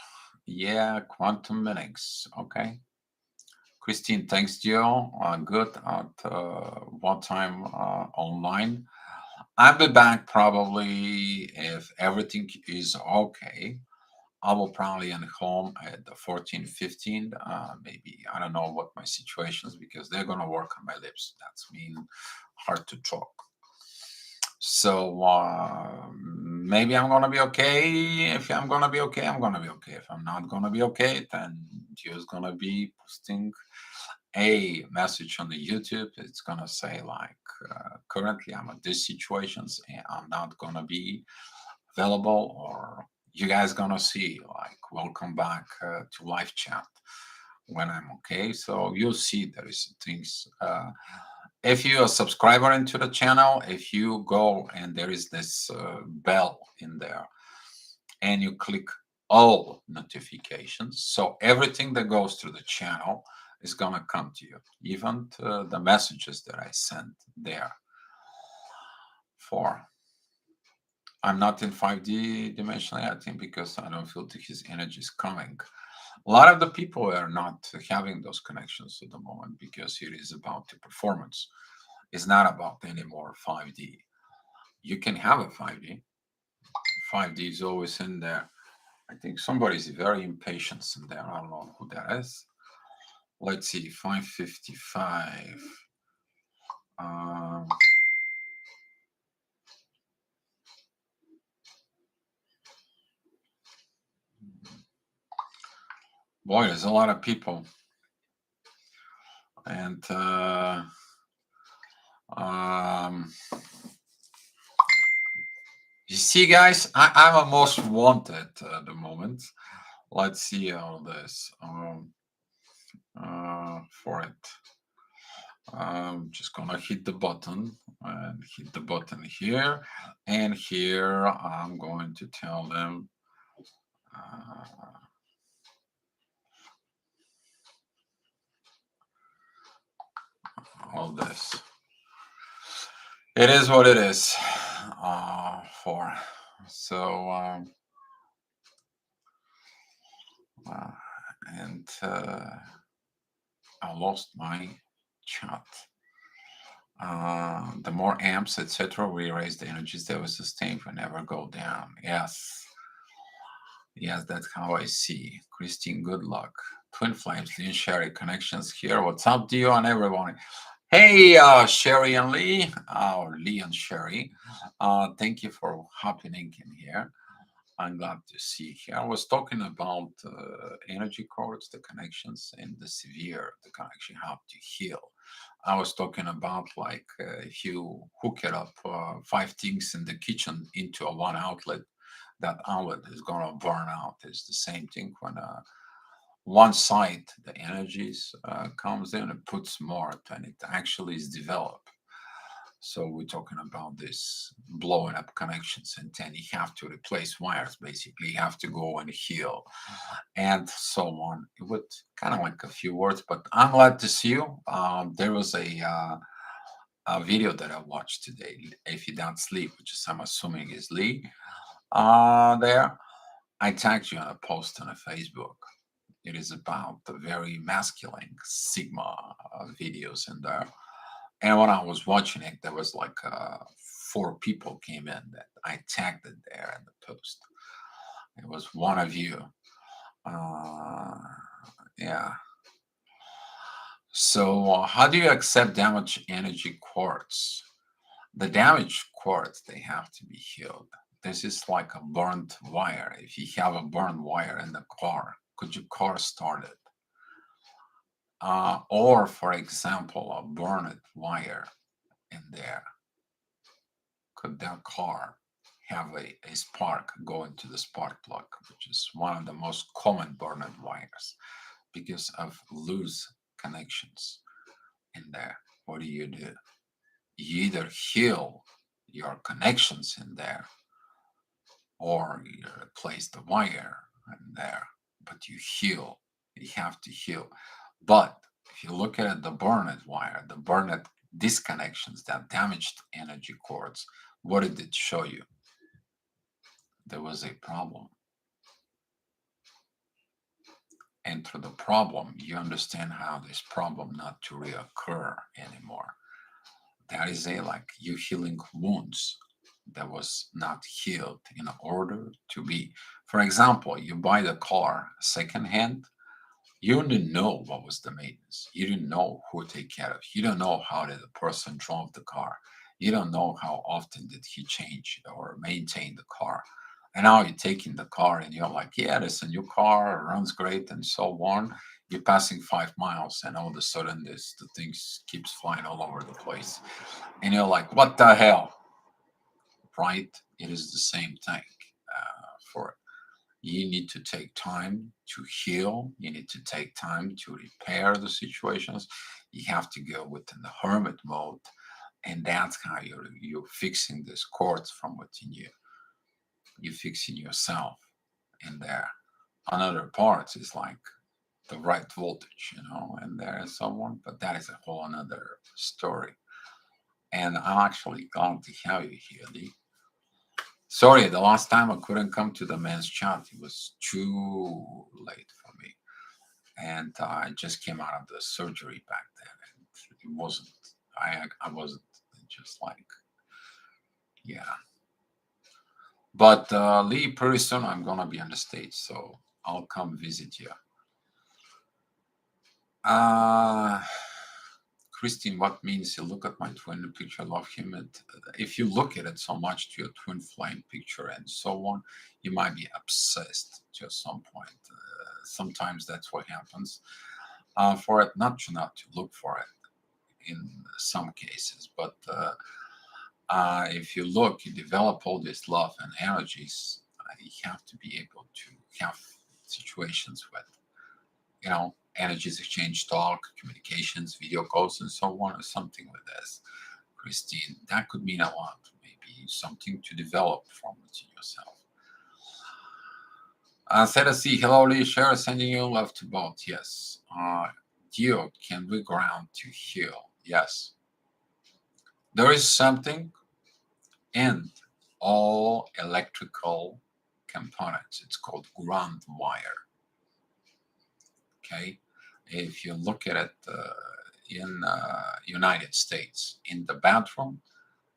Yeah, quantum meanings. Okay. Christine, thanks, Jill. Good. At what time online? I'll be back probably if everything is okay. I will probably end home at the 14, 15. Maybe I don't know what my situation is because they're gonna work on my lips. That's mean hard to talk. So maybe I'm gonna be okay. If I'm gonna be okay, I'm gonna be okay. If I'm not gonna be okay, then Gio's gonna be posting a message on the YouTube. It's gonna say like, currently I'm in these situations and I'm not gonna be available, or you guys gonna see like, welcome back to live chat when I'm okay. So you'll see there is things. If you're a subscriber into the channel, if you go and there is this bell in there and you click all notifications, so everything that goes through the channel is gonna come to you, even to the messages that I sent there. For I'm not in 5D dimensionally, I think, because I don't feel that his energy is coming. A lot of the people are not having those connections at the moment because it is about the performance. It's not about anymore 5D. You can have a 5D. 5D is always in there. I think somebody's very impatient in there. I don't know who that is. Let's see, 555. Um, boy, there's a lot of people. And you see, guys, I'm a most wanted at the moment. Let's see all this for it. I'm just gonna hit the button and hit the button here, and here I'm going to tell them all this. It is what it is. For so and I lost my chat. The more amps, etc., we raise the energies that will sustain will never go down. Yes. Yes, that's how I see. Christine, good luck. Twin Flames, Lee and Sherry connections here. What's up, Dio and everyone? Hey, Sherry and Lee, or Lee and Sherry. Thank you for hopping in here. I'm glad to see you here. I was talking about energy cords, the connections, and the severe, the connection, how to heal. I was talking about like if you hook it up 5 things in the kitchen into a one outlet, that outlet is going to burn out. It's the same thing when one side the energies comes in, it puts more than it actually is developed. So we're talking about this blowing up connections, and then you have to replace wires. Basically, you have to go and heal, and so on. It would kind of like a few words, but I'm glad to see you. There was a video that I watched today. If you don't sleep, which is I'm assuming is Lee, there. I tagged you on a post on a Facebook. It is about the very masculine Sigma videos in there. And when I was watching it, there was like 4 people came in that I tagged it there in the post. It was one of you. Yeah. So how do you accept damaged energy cords? The damaged cords, they have to be healed. This is like a burnt wire. If you have a burnt wire in the car, could your car start it? Or, for example, a burned wire in there. Could that car have a spark go into the spark plug, which is one of the most common burned wires because of loose connections in there? What do? You either heal your connections in there, or you replace the wire in there, but you heal. You have to heal. But if you look at the burned wire, the burned disconnections, that damaged energy cords, what did it show you? There was a problem. And through the problem, you understand how this problem not to reoccur anymore. That is a like you healing wounds that was not healed in order to be. For example, you buy the car secondhand. You didn't know what was the maintenance. You didn't know who to take care of. You don't know how did the person drove the car. You don't know how often did he change or maintain the car. And now you're taking the car and you're like, yeah, it's a new car, it runs great and so on. You're passing 5 miles and all of a sudden the things keeps flying all over the place. And you're like, what the hell? Right? It is the same thing for it. You need to take time to heal. You need to take time to repair the situations. You have to go within the hermit mode, and that's how you're fixing this cords from within you. You're fixing yourself in there. Another part is like the right voltage, and there is someone, but that is a whole another story. And I'm actually glad to have you here, Lee. Sorry, the last time I couldn't come to the men's chat. It was too late for me. And I just came out of the surgery back then. And it wasn't, I wasn't just like, yeah. But Lee, pretty soon I'm going to be on the stage. So I'll come visit you. Christine, what means you look at my twin picture, love him? If you look at it so much to your twin flame picture and so on, you might be obsessed to some point. Sometimes that's what happens. For it not to look for it in some cases, but if you look, you develop all this love and energies. You have to be able to have situations with energies exchange, talk, communications, video calls, and so on, or something like this. Christine, that could mean a lot. Maybe something to develop from within yourself. Sarah C. Hello, Lee. Share sending you love to both. Yes. Dio, can we ground to heal? Yes. There is something in all electrical components. It's called ground wire. Okay. If you look at it in United States, in the bathroom,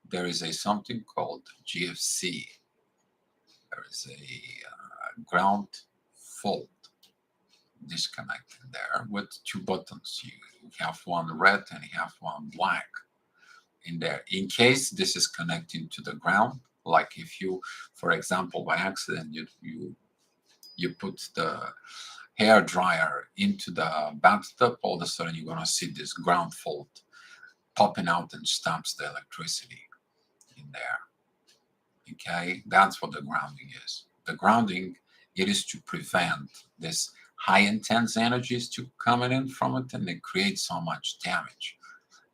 there is a something called GFC. There is a ground fault disconnect in there with two buttons. You have one red and you have one black in there. In case this is connecting to the ground, like if you, for example, by accident, you put the hair dryer into the bathtub, all of a sudden you're going to see this ground fault popping out and stops the electricity in there. Okay, that's what the grounding is. The grounding, it is to prevent this high intense energies to coming in from it, and it creates so much damage.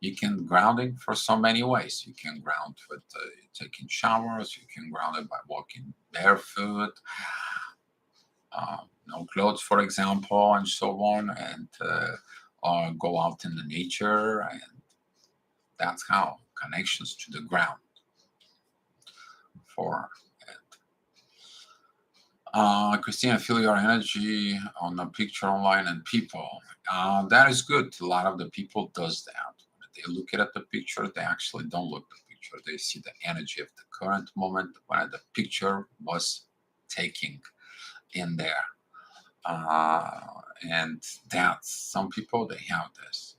You can grounding for so many ways. You can ground with taking showers. You can ground it by walking barefoot, no clothes, for example, and so on, and or go out in the nature, and that's how connections to the ground for it. Christina, feel your energy on the picture online and people. That is good. A lot of the people does that. When they look at the picture, they actually don't look at the picture. They see the energy of the current moment when the picture was taking in there. And that's some people they have this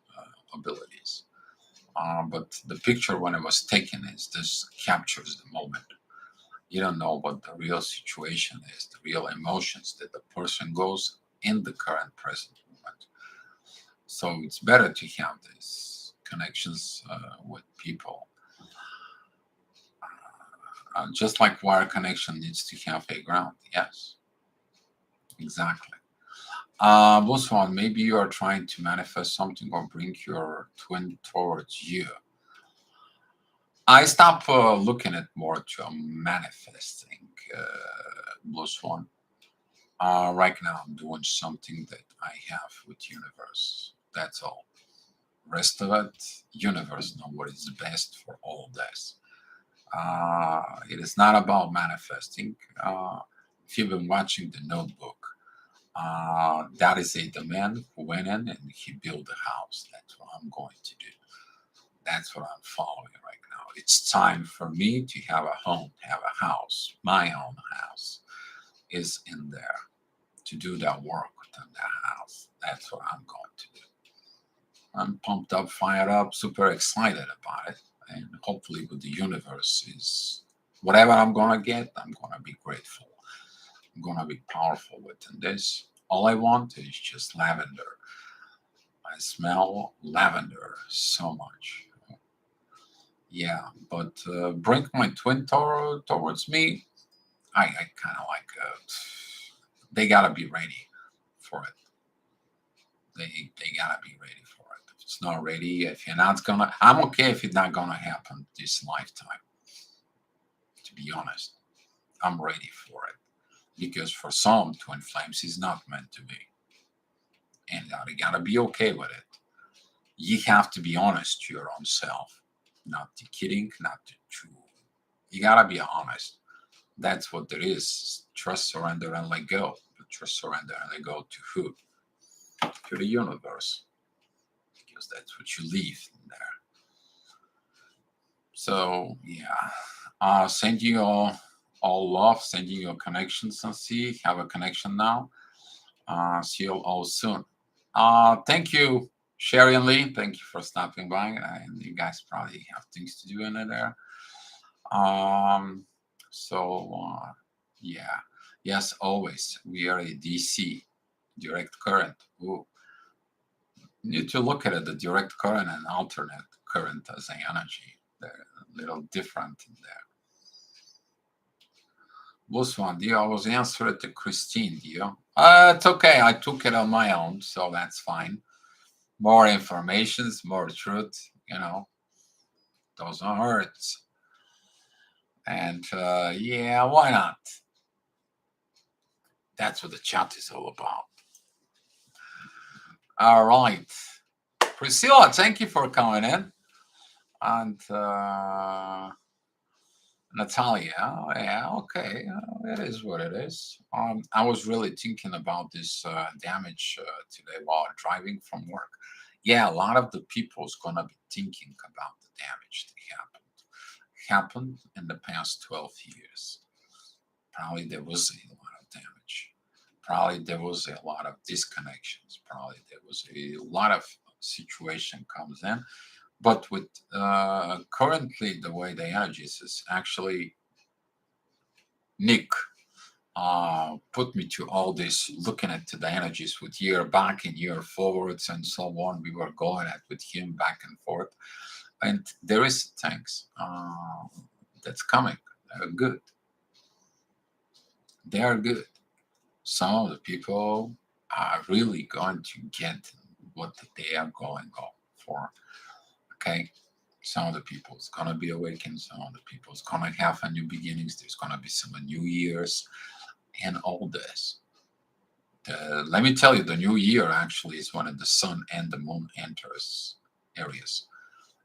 abilities. But the picture when it was taken is this captures the moment. You don't know what the real situation is, the real emotions that the person goes in the current present moment. So it's better to have these connections with people. Just like wire connection needs to have a ground. Yes, exactly. Boswan, maybe you are trying to manifest something or bring your twin towards you. I stop looking at more to manifesting. Blue Swan. Right now, I'm doing something that I have with universe. That's all. Rest of it, universe know what is best for all this. It is not about manifesting. If you've been watching The Notebook, that is the man who went in and he built a house. That's what I'm going to do. That's what I'm following right now. It's time for me to have a home, have a house. My own house is in there to do that work within that house. That's what I'm going to do. I'm pumped up, fired up, super excited about it. And hopefully, with the universe, is whatever I'm going to get, I'm going to be grateful. I'm going to be powerful within this. All I want is just lavender. I smell lavender so much. Yeah, but bring my twin towards me. I kind of like they gotta be ready for it. They gotta be ready for it. If it's not ready, if you're not gonna, I'm okay if it's not gonna happen this lifetime. To be honest, I'm ready for it because for some twin flames is not meant to be, and you gotta be okay with it. You have to be honest to your own self, not to kidding, not to true. You gotta be honest. That's what there is. Trust, surrender, and let go. But trust, surrender, and let go to who? To the universe. Because that's what you leave in there. So yeah. Send you all love, send you your connections and see. Have a connection now. See you all soon. Thank you, Sherry and Lee. Thank you for stopping by. And you guys probably have things to do in there. So yeah, yes, always we are a DC, direct current. Ooh, you need to look at it, the direct current and alternate current as an energy. They're a little different in there. This one, do you always answer it to Christine? Do you? It's okay. I took it on my own, so that's fine. More informations, more truth. Doesn't hurt. And yeah, why not? That's what the chat is all about. All right. Priscilla, thank you for coming in. And Natalia, yeah, okay. It is what it is. I was really thinking about this damage today while driving from work. Yeah, a lot of the people is going to be thinking about the damage that happened in the past 12 years. Probably there was a lot of damage. Probably there was a lot of disconnections. Probably there was a lot of situation comes in. But with currently the way the energies is actually Nick put me to all this looking at the energies with year back and year forwards and so on. We were going at with him back and forth. And there is things that's coming. They're good. They are good. Some of the people are really going to get what they are going for. Okay. Some of the people is going to be awakened. Some of the people is going to have a new beginnings. There's going to be some new years and all this. Let me tell you, the new year actually is when the sun and the moon enters areas.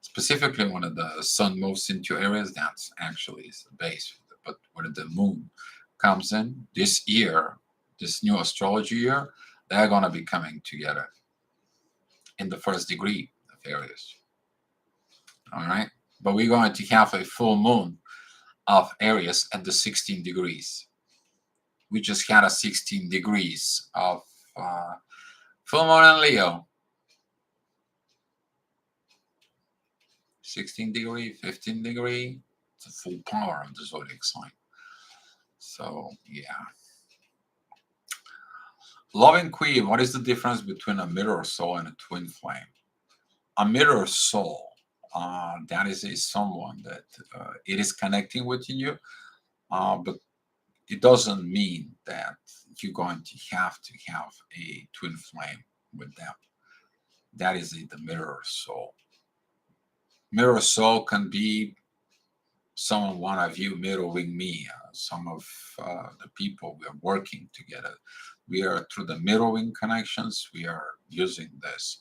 Specifically, when the sun moves into areas, that's actually is the base. But when the moon comes in this year, this new astrology year, they're going to be coming together in the first degree of Aries. All right. But we're going to have a full moon of Aries at the 16 degrees. We just had a 16 degrees of full moon in Leo. 16 degree, 15 degree, it's a full power of the zodiac sign. So, yeah. Loving Queen, what is the difference between a mirror soul and a twin flame? A mirror soul, that is someone that it is connecting with you, but it doesn't mean that you're going to have a twin flame with them. That is the mirror soul. Mirror soul can be Some one of you mirroring me. Some of the people we are working together. We are through the mirroring connections. We are using this.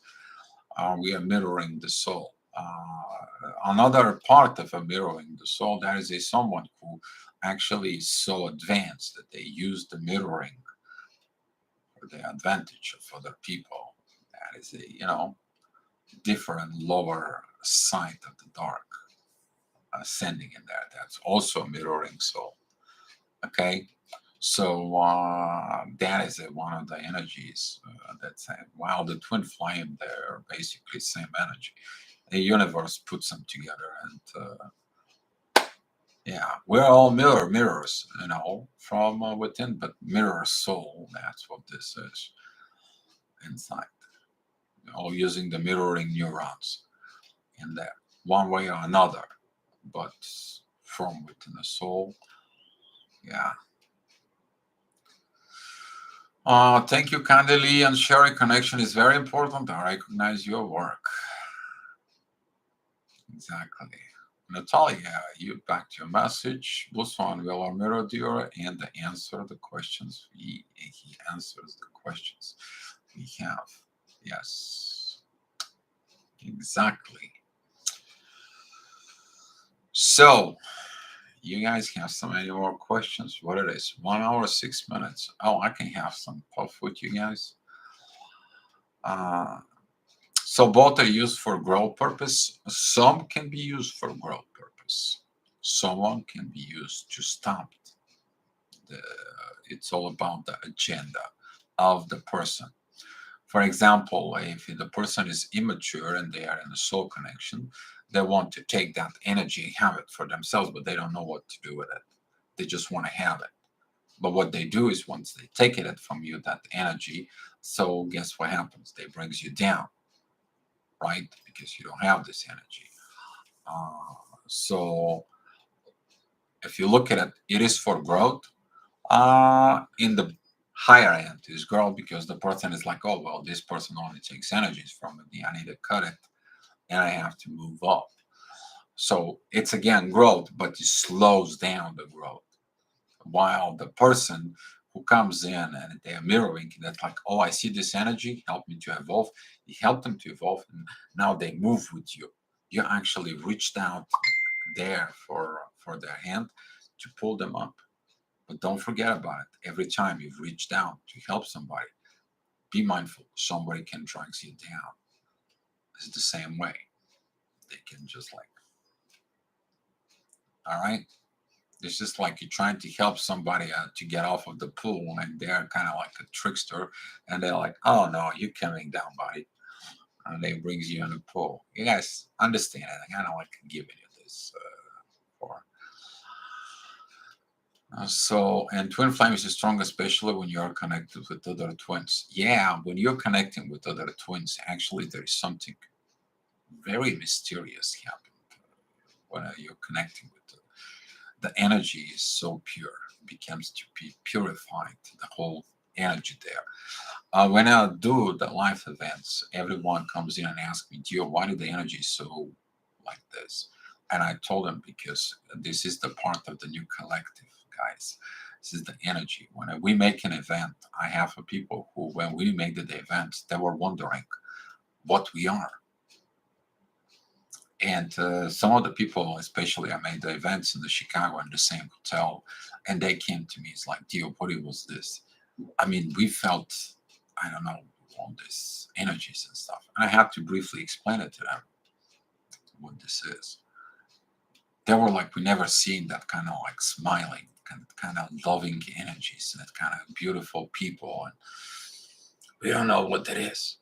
We are mirroring the soul. Another part of a mirroring the soul, there is a someone who actually is so advanced that they use the mirroring for the advantage of other people. That is a different lower side of the dark ascending in there. That's also mirroring soul. Okay, so that is one of the energies that's while the twin flame, they're basically same energy. The universe puts them together, and yeah, we're all mirrors, from within, but mirror soul. That's what this is inside. All using the mirroring neurons in there, one way or another, but from within the soul. Yeah. Thank you, Candeli and Sherry. Connection is very important. I recognize your work. Exactly. Natalia, you back to your message. Busan will mirror Dior and answer the questions. He answers the questions we have. Yes, exactly. So, you guys have so many more questions. What it is? 1 hour, 6 minutes. Oh, I can have some puff with you guys. So both are used for growth purpose. Some can be used for growth purpose. Some can be used to stop the. It's all about the agenda of the person. For example, if the person is immature and they are in a soul connection, they want to take that energy and have it for themselves, but they don't know what to do with it. They just want to have it. But what they do is once they take it from you, that energy, so guess what happens? They brings you down, right? Because you don't have this energy. So if you look at it, it is for growth. In the higher end is growth because the person is like, oh well, this person only takes energies from me. I need to cut it, and I have to move up. So it's again growth, but it slows down the growth. While the person who comes in and they're mirroring, that's like, oh, I see this energy, help me to evolve. You help them to evolve, and now they move with you. You actually reached out there for their hand to pull them up. But don't forget about it. Every time you've reached out to help somebody, be mindful. Somebody can drag you down. It's the same way. They can just like, all right. It's just like you're trying to help somebody to get off of the pool, and they're kind of like a trickster, and they're like, "Oh no, you're coming down, buddy," and they brings you in the pool. You guys understand it? I kind of like giving you this for. And twin flame is strong, especially when you are connected with other twins. Yeah, when you're connecting with other twins, actually, there is something very mysterious happening when you're connecting with them. The energy is so pure, it becomes to be purified, the whole energy there. When I do the life events, everyone comes in and asks me, Dio, why did the energy so like this? And I told them because this is the part of the new collective, guys. This is the energy. When we make an event, I have people who, when we made the event, they were wondering what we are. And some of the people, especially I made the events in the Chicago in the same hotel, and they came to me. It's like, Dio, what was this? I mean, we felt, I don't know, all these energies and stuff. And I had to briefly explain it to them what this is. They were like, we never seen that kind of like smiling, kind of loving energies, and that kind of beautiful people, and we don't know what that is.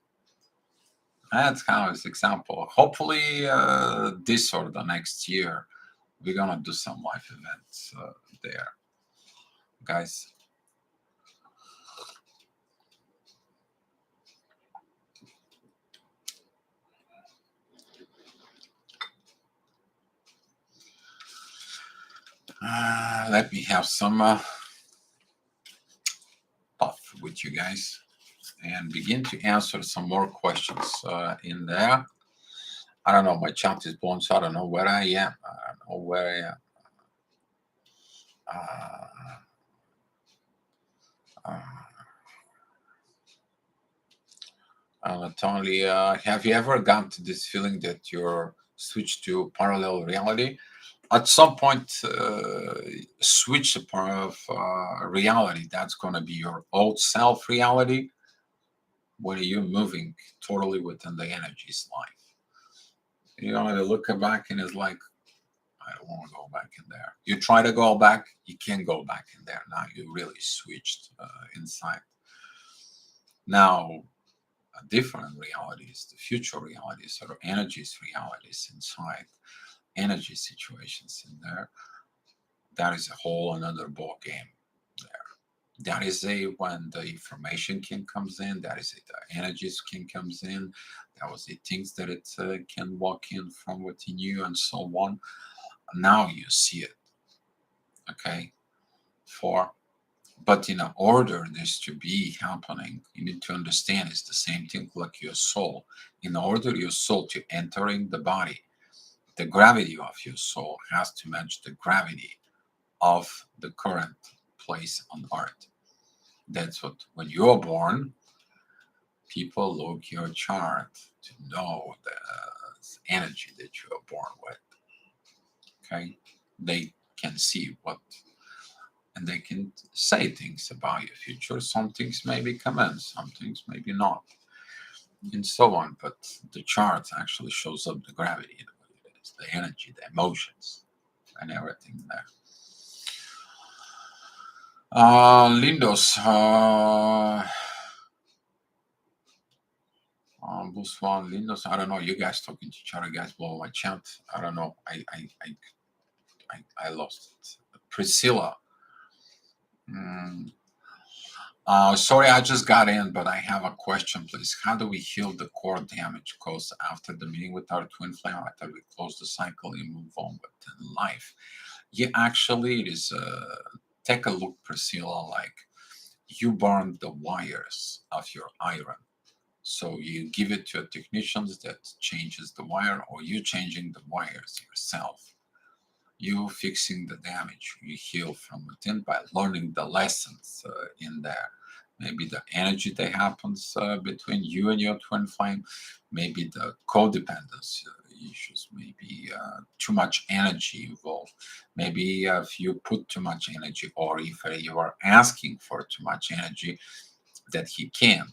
That's kind of an example. Hopefully, this or the next year, we're gonna do some live events there, guys. Let me have some puff with you guys and begin to answer some more questions in there. I don't know. My chat is blown, so I don't know where I am. I don't know where I am. Uh, uh, Totally. Have you ever gotten to this feeling that you're switched to parallel reality? At some point, switch a part of reality. That's going to be your old self reality when you're moving totally within the energy's life. You know, they look back and it's like, I don't want to go back in there. You try to go back, you can't go back in there. Now you really switched inside. Now, different realities, the future realities, or energies realities inside, energy situations in there. That is a whole another ball game there. That is a when the information king comes in. That is it. The energies king comes in. That was the things that it can walk in from within you and so on. Now you see it. Okay, for but in order this to be happening, you need to understand it's the same thing like your soul. In order your soul to entering the body, the gravity of your soul has to match the gravity of the current place on earth. That's what when you're born, people look your chart to know the energy that you are born with. Okay, they can see what and they can say things about your future. Some things maybe come in, some things maybe not, and so on. But the chart actually shows up the gravity, the energy, the emotions, and everything there. Lindos, Buswan, Lindos. I don't know. You guys talking to each other, guys blow my chat. I don't know. I lost it. Priscilla. Mm, sorry, I just got in, but I have a question, please. How do we heal the core damage caused after the meeting with our twin flame? I thought we close the cycle and move on with life. Yeah, actually, it is. Take a look, Priscilla. Like you burned the wires of your iron, so you give it to a technician that changes the wire, or you changing the wires yourself. You fixing the damage. You heal from within by learning the lessons in there. Maybe the energy that happens between you and your twin flame, maybe the codependence issues, maybe too much energy involved. Maybe if you put too much energy, or if you are asking for too much energy that he can't.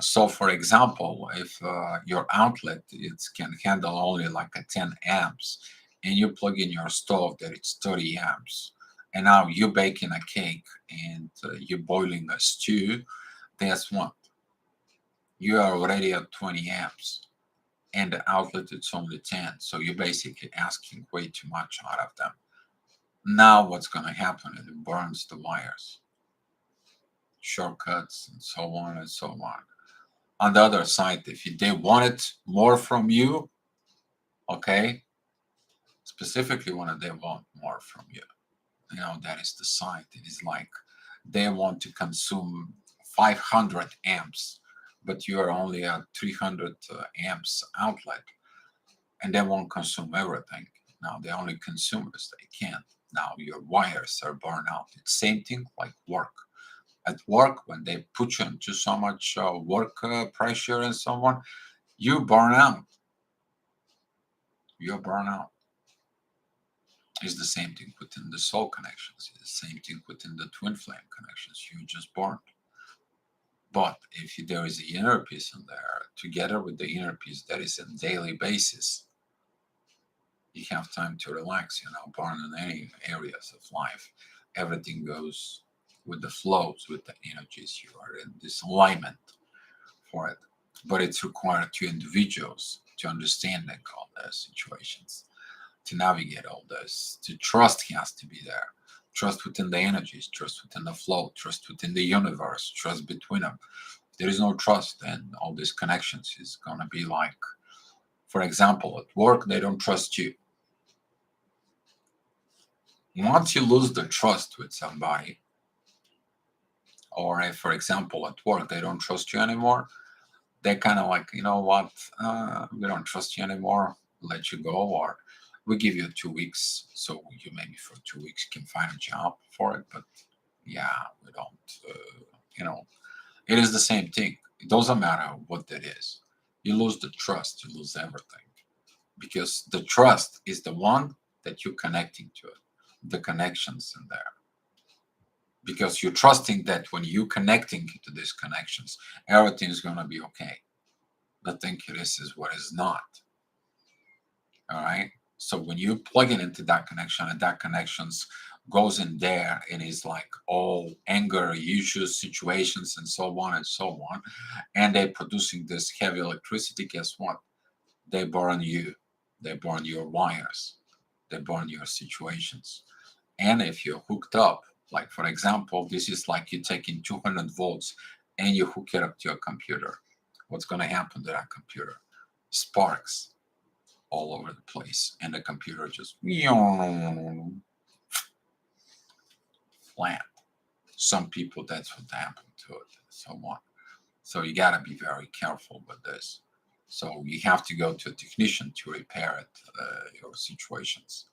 So, for example, if your outlet it can handle only like a 10 amps, and you plug in your stove that it's 30 amps, and now you're baking a cake and you're boiling a stew, guess what? You are already at 20 amps, and the outlet it's only 10. So you're basically asking way too much out of them. Now, what's going to happen? It burns the wires, shortcuts, and so on and so on. On the other side, if they wanted more from you, okay, specifically when they want more from you, that is the side. It is like they want to consume 500 amps, but you are only at 300 amps outlet, and they won't consume everything. Now they only consume as they can. Now your wires are burned out. It's same thing like work. At work, when they put you into so much work pressure and so on, you burn out. You burn out. It's the same thing within the soul connections. It's the same thing within the twin flame connections. You just burned. But if there is the inner peace in there, together with the inner peace that is on daily basis, you have time to relax. Burn in any areas of life. Everything goes with the flows, with the energies. You are in this alignment for it. But it's required two individuals to understand all those situations, to navigate all this. To trust has to be there. Trust within the energies, trust within the flow, trust within the universe, trust between them. If there is no trust, then all these connections is gonna be like, for example, at work they don't trust you. Once you lose the trust with somebody, or if, for example, at work they don't trust you anymore, they kind of like, you know what, we don't trust you anymore, let you go, or We give you 2 weeks, so you maybe for 2 weeks can find a job for it. But yeah, we don't. It is the same thing. It doesn't matter what that is. You lose the trust, you lose everything, because the trust is the one that you're connecting to it, the connections in there. Because you're trusting that when you're connecting to these connections, everything's going to be okay. The thing is what is not. All right. So when you plug it into that connection, and that connections goes in there and is like all anger issues, situations, and so on and so on, and they're producing this heavy electricity, guess what? They burn you. They burn your wires. They burn your situations. And if you're hooked up, like for example, this is like you taking 200 volts and you hook it up to your computer. What's going to happen to that computer? Sparks all over the place, and the computer just flat. Some people, that's what happened to it, so on. So you got to be very careful with this. So you have to go to a technician to repair it, your situations.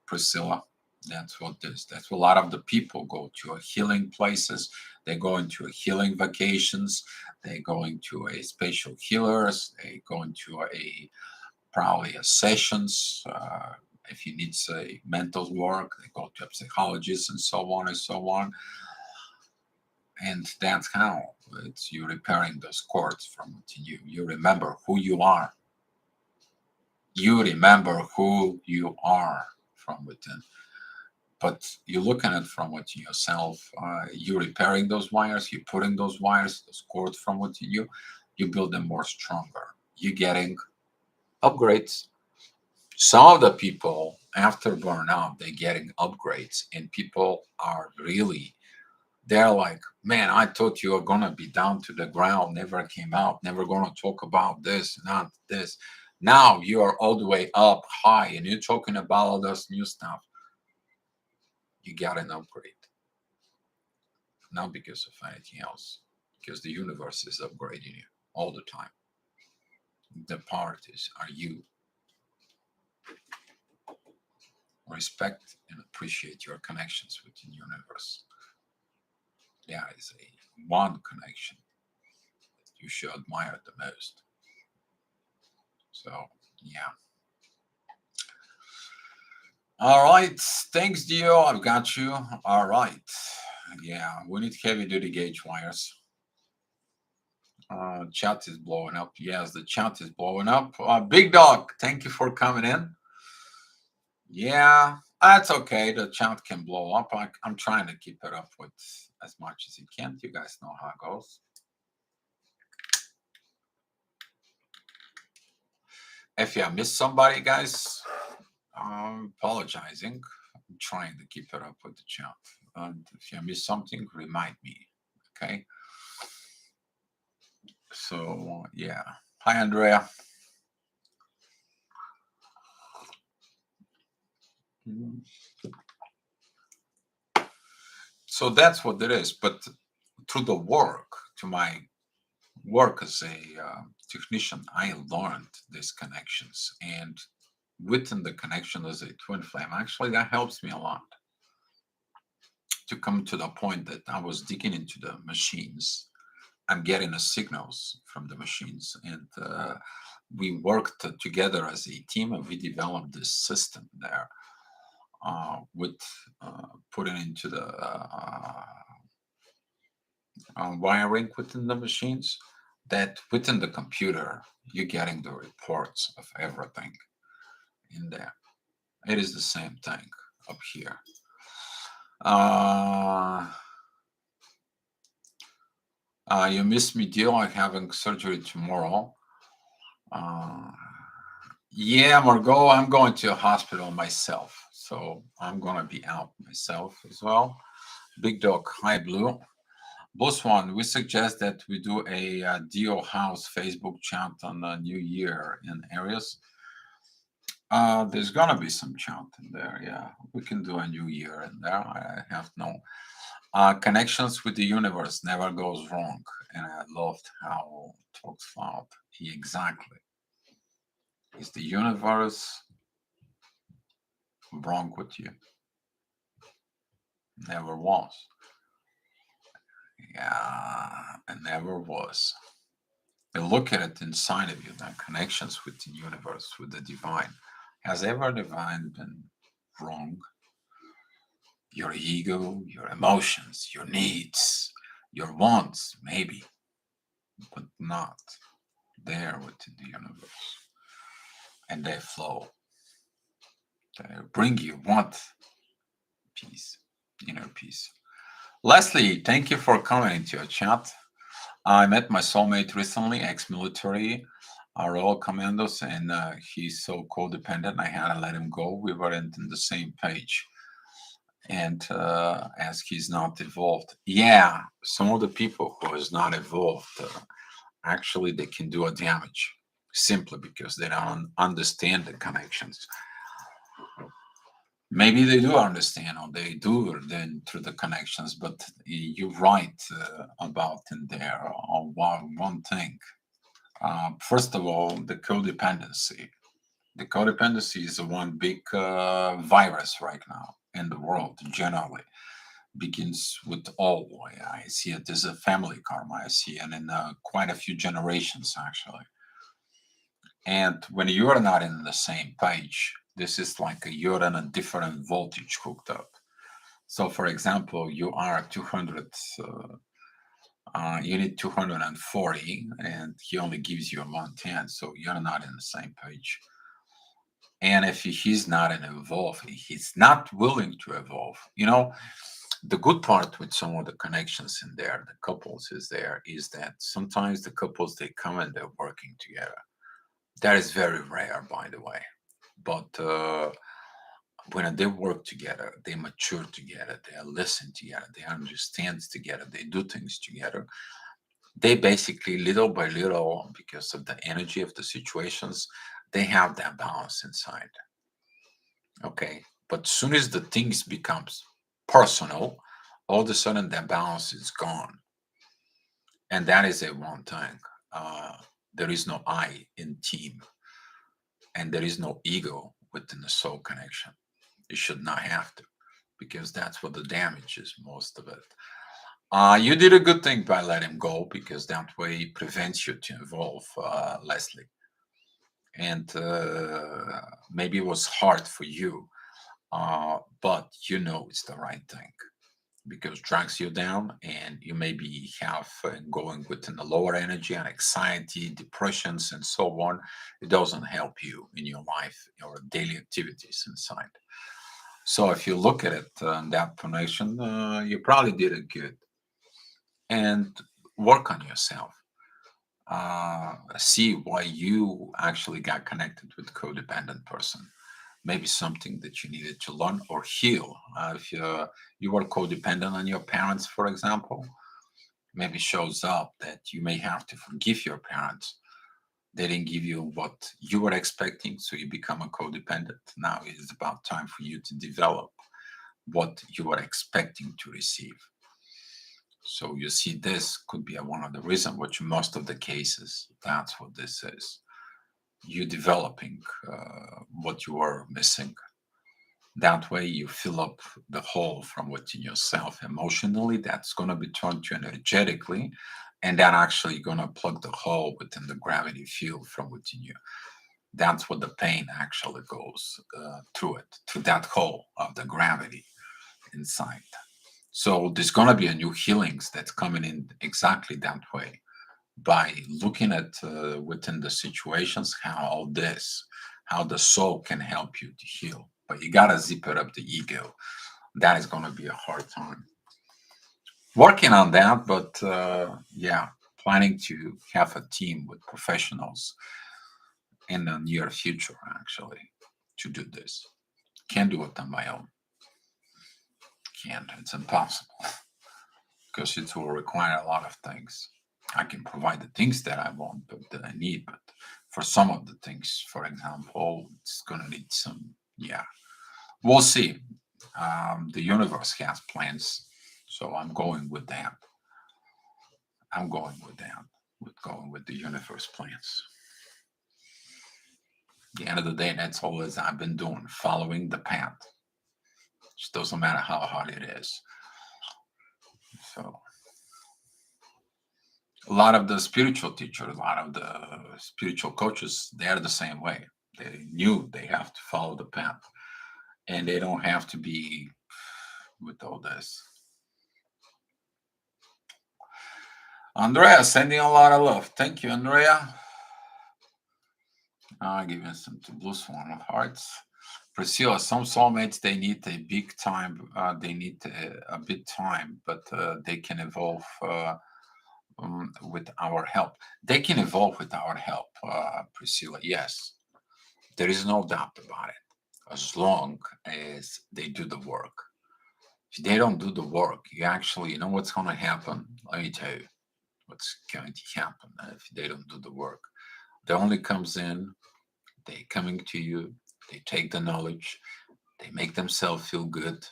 Priscilla, that's what this. That's what a lot of the people go to healing places. They go into healing vacations. They go into a spatial healers. They go into a probably a sessions. If you need say mental work, they go to a psychologist and so on and so on. And that's how it's you repairing those cords from within you. You remember who you are. You remember who you are from within. But you're looking at it from within yourself. You're repairing those wires. You're putting those wires, those cords from within you. You build them more stronger. You're getting upgrades. Some of the people after burnout, they're getting upgrades, and people are really, they're like, man, I thought you were gonna be down to the ground, never came out, never gonna talk about this, not this. Now you are all the way up high and you're talking about all this new stuff. You got an upgrade. Not because of anything else, because the universe is upgrading you all the time. The parties are you. Respect and appreciate your connections with the universe. There is a one connection that you should admire the most. So, yeah. All right. Thanks, Dio. I've got you. All right. Yeah, we need heavy duty gauge wires. Chat is blowing up. Yes, the chat is blowing up. Big Dog, thank you for coming in. Yeah, that's okay. The chat can blow up. I'm trying to keep it up with as much as you can. You guys know how it goes. If you missed somebody, guys, I'm apologizing. I'm trying to keep it up with the chat. And if you miss something, remind me. Okay. So, yeah. Hi, Andrea. So that's what it is. But through the work, to my work as a technician, I learned these connections. And within the connection as a twin flame, actually, that helps me a lot to come to the point that I was digging into the machines. I'm getting the signals from the machines. And we worked together as a team and we developed this system there with putting into the wiring within the machines, that within the computer you're getting the reports of everything in there. It is the same thing up here. You missed me, deal. I'm having surgery tomorrow. Yeah, Margot, I'm going to a hospital myself, so I'm gonna be out myself as well. Big Dog, hi Blue. Boss one, we suggest that we do a Dio House Facebook chant on the New Year in areas. There's gonna be some chant in there. Yeah, we can do a New Year in there. I have no connections with the universe never goes wrong, and I loved how talks about exactly. Is the universe wrong with you. Never was. Yeah, it never was. You look at it inside of you, the connections with the universe, with the divine. Has ever divine been wrong? Your ego, your emotions, your needs, your wants, maybe, but not there within the universe. And they flow. They bring you what? Peace, inner peace. Leslie, thank you for coming into your chat. I met my soulmate recently, ex-military, Raul Commandos, and he's so codependent. I had to let him go. We weren't on the same page, and as he's not evolved, yeah, some of the people who is not evolved, actually, they can do a damage simply because they don't understand the connections. Maybe they do understand or they do then through the connections, but you're right about in there on one thing. First of all, the codependency. The codependency is one big virus right now in the world generally. Begins with all. I see it as a family karma. I see it in quite a few generations actually. And when you are not in the same page, this is like you're in a different voltage hooked up. So, for example, you are 200, you need 240, and he only gives you 110, so you're not in the same page. And if he's not an evolve, he's not willing to evolve. You know, the good part with some of the connections in there, the couples is that sometimes the couples they come and they're working together. That is very rare, by the way. But when they work together, they mature together, they listen together, they understand together, they do things together. They basically, little by little, because of the energy of the situations, they have that balance inside. Okay, but soon as the things becomes personal, all of a sudden that balance is gone, and that is a one thing. Uh, there is no I in team, and there is no ego within the soul connection. You should not have to, because that's what the damage is, most of it. You did a good thing by letting him go, because that way it prevents you to evolve, Leslie. And maybe it was hard for you, but you know it's the right thing because drags you down, and you maybe have going within the lower energy and anxiety, depressions, and so on. It doesn't help you in your life or daily activities inside. So if you look at it that connection, you probably did it good, and work on yourself. See why you actually got connected with codependent person. Maybe something that you needed to learn or heal. If you were codependent on your parents, for example, maybe shows up that you may have to forgive your parents. They didn't give you what you were expecting, so you become a codependent. Now it is about time for you to develop what you were expecting to receive. So you see, this could be one of the reasons, which most of the cases, that's what this is. You developing what you are missing. That way you fill up the hole from within yourself emotionally. That's going to be turned to energetically, and that actually going to plug the hole within the gravity field from within you. That's what the pain actually goes through it, through that hole of the gravity inside. So there's going to be a new healings that's coming in exactly that way by looking at within the situations how the soul can help you to heal. But you got to zip it up the ego. That is going to be a hard time. Working on that, but yeah, planning to have a team with professionals in the near future actually to do this. Can't do it on my own. Can't. It's impossible because it will require a lot of things. I can provide the things that I want, but that I need. But for some of the things, for example, it's gonna need some. Yeah, we'll see. The universe has plans, so I'm going with that. I'm going with that. With going with the universe plans. the end of the day, that's always I've been doing, following the path. It doesn't matter how hard it is. So a lot of the spiritual teachers, a lot of the spiritual coaches, they're the same way. They knew they have to follow the path, and they don't have to be with all this. Andrea sending a lot of love. Thank you, Andrea. Giving some to Blue Swan of Hearts. Priscilla, some soulmates they need a big time. They need a bit time, but they can evolve with our help. They can evolve with our help, Priscilla. Yes, there is no doubt about it. As long as they do the work. If they don't do the work, you know what's going to happen. Let me tell you what's going to happen if they don't do the work. They only comes in, they coming to you, they take the knowledge, they make themselves feel good,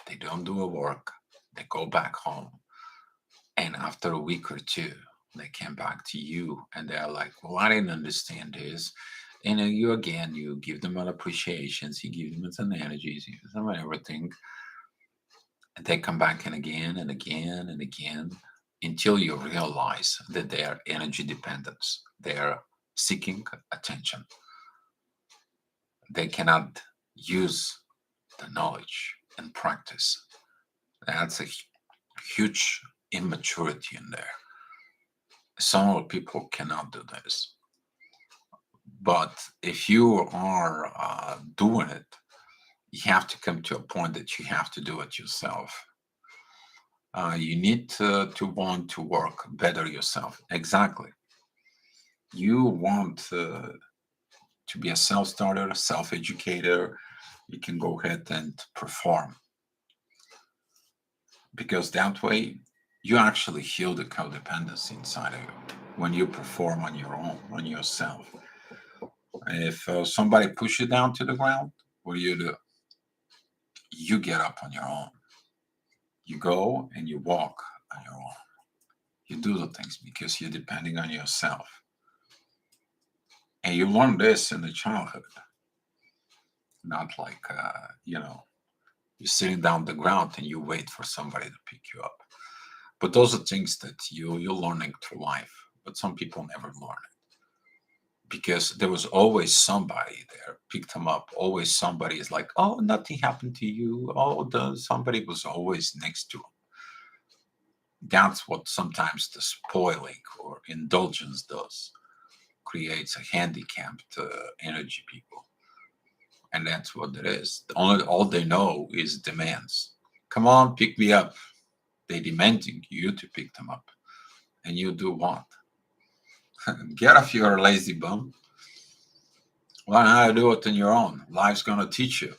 they don't do a work, they go back home, and after a week or two, they came back to you and they're like, well, I didn't understand this. And you again, you give them an appreciations, you give them some energies, you give them everything, and they come back and again and again and again until you realize that they are energy dependents. They are seeking attention. They cannot use the knowledge and practice. That's a huge immaturity in there. Some people cannot do this. But if you are doing it, you have to come to a point that you have to do it yourself. You need to want to work better yourself. Exactly. You want to be a self starter, a self educator. You can go ahead and perform because that way you actually heal the codependency inside of you when you perform on your own, on yourself. If somebody push you down to the ground, what do? You get up on your own. You go and you walk on your own. You do the things because you're depending on yourself. And you learn this in the childhood, not like, you're sitting down the ground and you wait for somebody to pick you up. But those are things that you're learning through life. But some people never learn it because there was always somebody there, picked them up. Always somebody is like, oh, nothing happened to you. Oh, somebody was always next to them. That's what sometimes the spoiling or indulgence does, creates a handicapped energy people. And that's what it is. All they know is demands. Come on, pick me up. They demanding you to pick them up. And you do what? Get off your lazy bum. Learn how to do it on your own. Life's gonna teach you.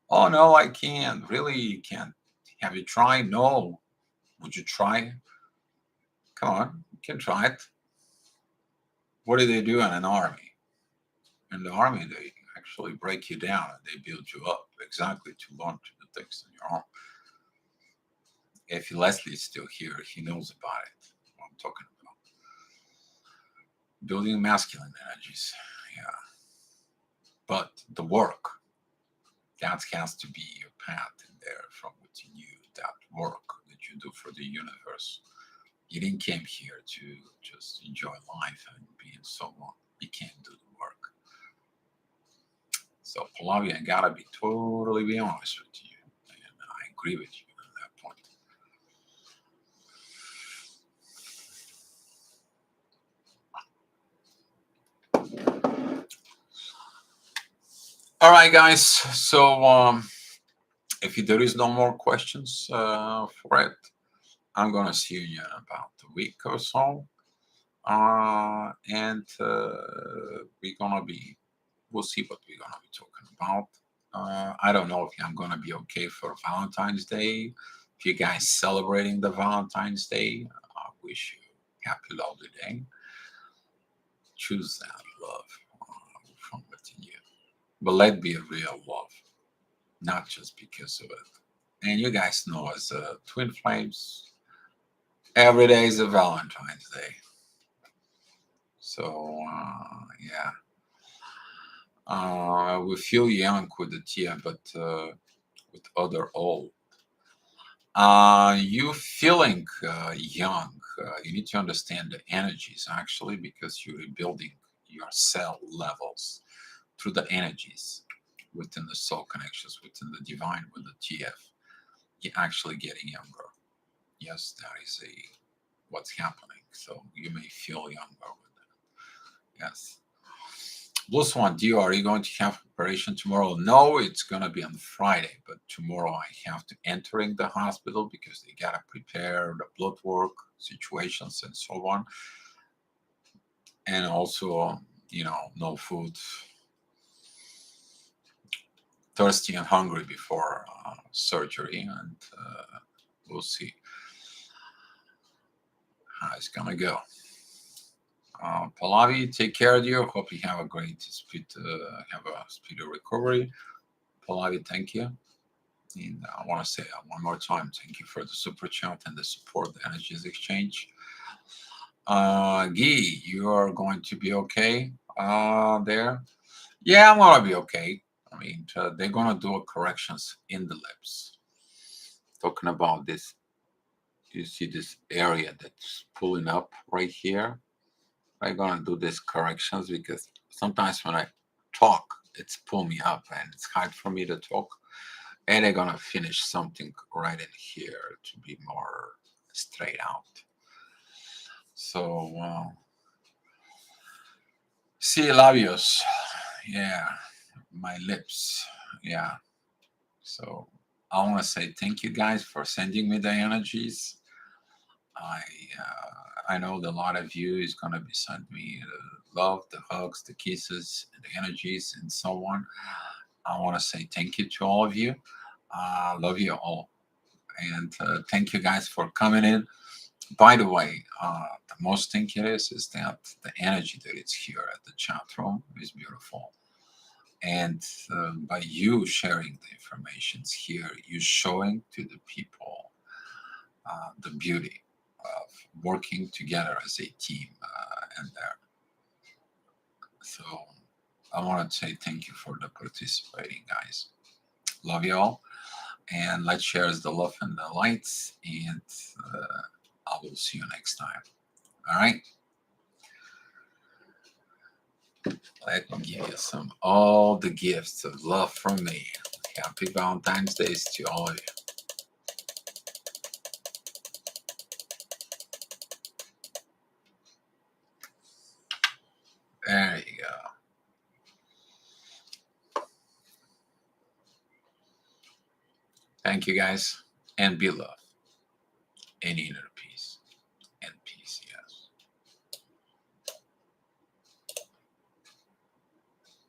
Oh no, I can't. Really, you can't. Have you tried? No. Would you try? Come on, you can try it. What do they do in an army? In the army, they actually break you down and they build you up exactly to learn to do things on your own. If Leslie's still here, he knows about it. What I'm talking about. Building masculine energies. Yeah. But the work, that has to be your path in there from within you, that work that you do for the universe. You didn't came here to just enjoy life and be in so on. You can't do the work. So Pallavi, I gotta be honest with you. And I agree with you on that point. All right, guys. So if there is no more questions for it, I'm gonna see you in about a week or so, and we'll see what we're gonna be talking about. I don't know if I'm gonna be okay for Valentine's Day. If you guys celebrating the Valentine's Day, I wish you happy lovely day. Choose that love from within you, but let it be a real love, not just because of it. And you guys know, as Twin Flames, every day is a Valentine's Day. So yeah. We feel young with the TF, but with other old. You feeling young. You need to understand the energies actually because you're rebuilding your cell levels through the energies within the soul connections, within the divine, with the TF. You're actually getting younger. Yes, that is a what's happening. So you may feel younger with that. Yes. Blue Swan, Dio, are you going to have operation tomorrow? No, it's going to be on Friday, but tomorrow I have to entering the hospital because they got to prepare the blood work situations and so on. And also, no food, thirsty and hungry before surgery. And we'll see how it's going to go. Pallavi, take care of you. Hope you have a great have a speedy recovery. Pallavi, thank you. And I want to say one more time, thank you for the super chat and the support, the energies exchange. Guy, you are going to be okay there? Yeah, I'm going to be okay. I mean, they're going to do corrections in the lips. Talking about this, you see this area that's pulling up right here. I'm going to do these corrections because sometimes when I talk, it's pull me up and it's hard for me to talk. And they're going to finish something right in here to be more straight out. So, see labios. Yeah, my lips. Yeah. So I want to say thank you guys for sending me the energies. I know that a lot of you is gonna be sending me the love, the hugs, the kisses, the energies, and so on. I want to say thank you to all of you. Love you all, and thank you guys for coming in. By the way, the most thing it is that the energy that is here at the chat room is beautiful. And by you sharing the informations here, you showing to the people the beauty of working together as a team and there. So I want to say thank you for the participating, guys. Love you all. And let's share the love and the lights. And I will see you next time. All right. Let me give you all the gifts of love from me. Happy Valentine's Day to all of you. There you go. Thank you guys, and be loved. And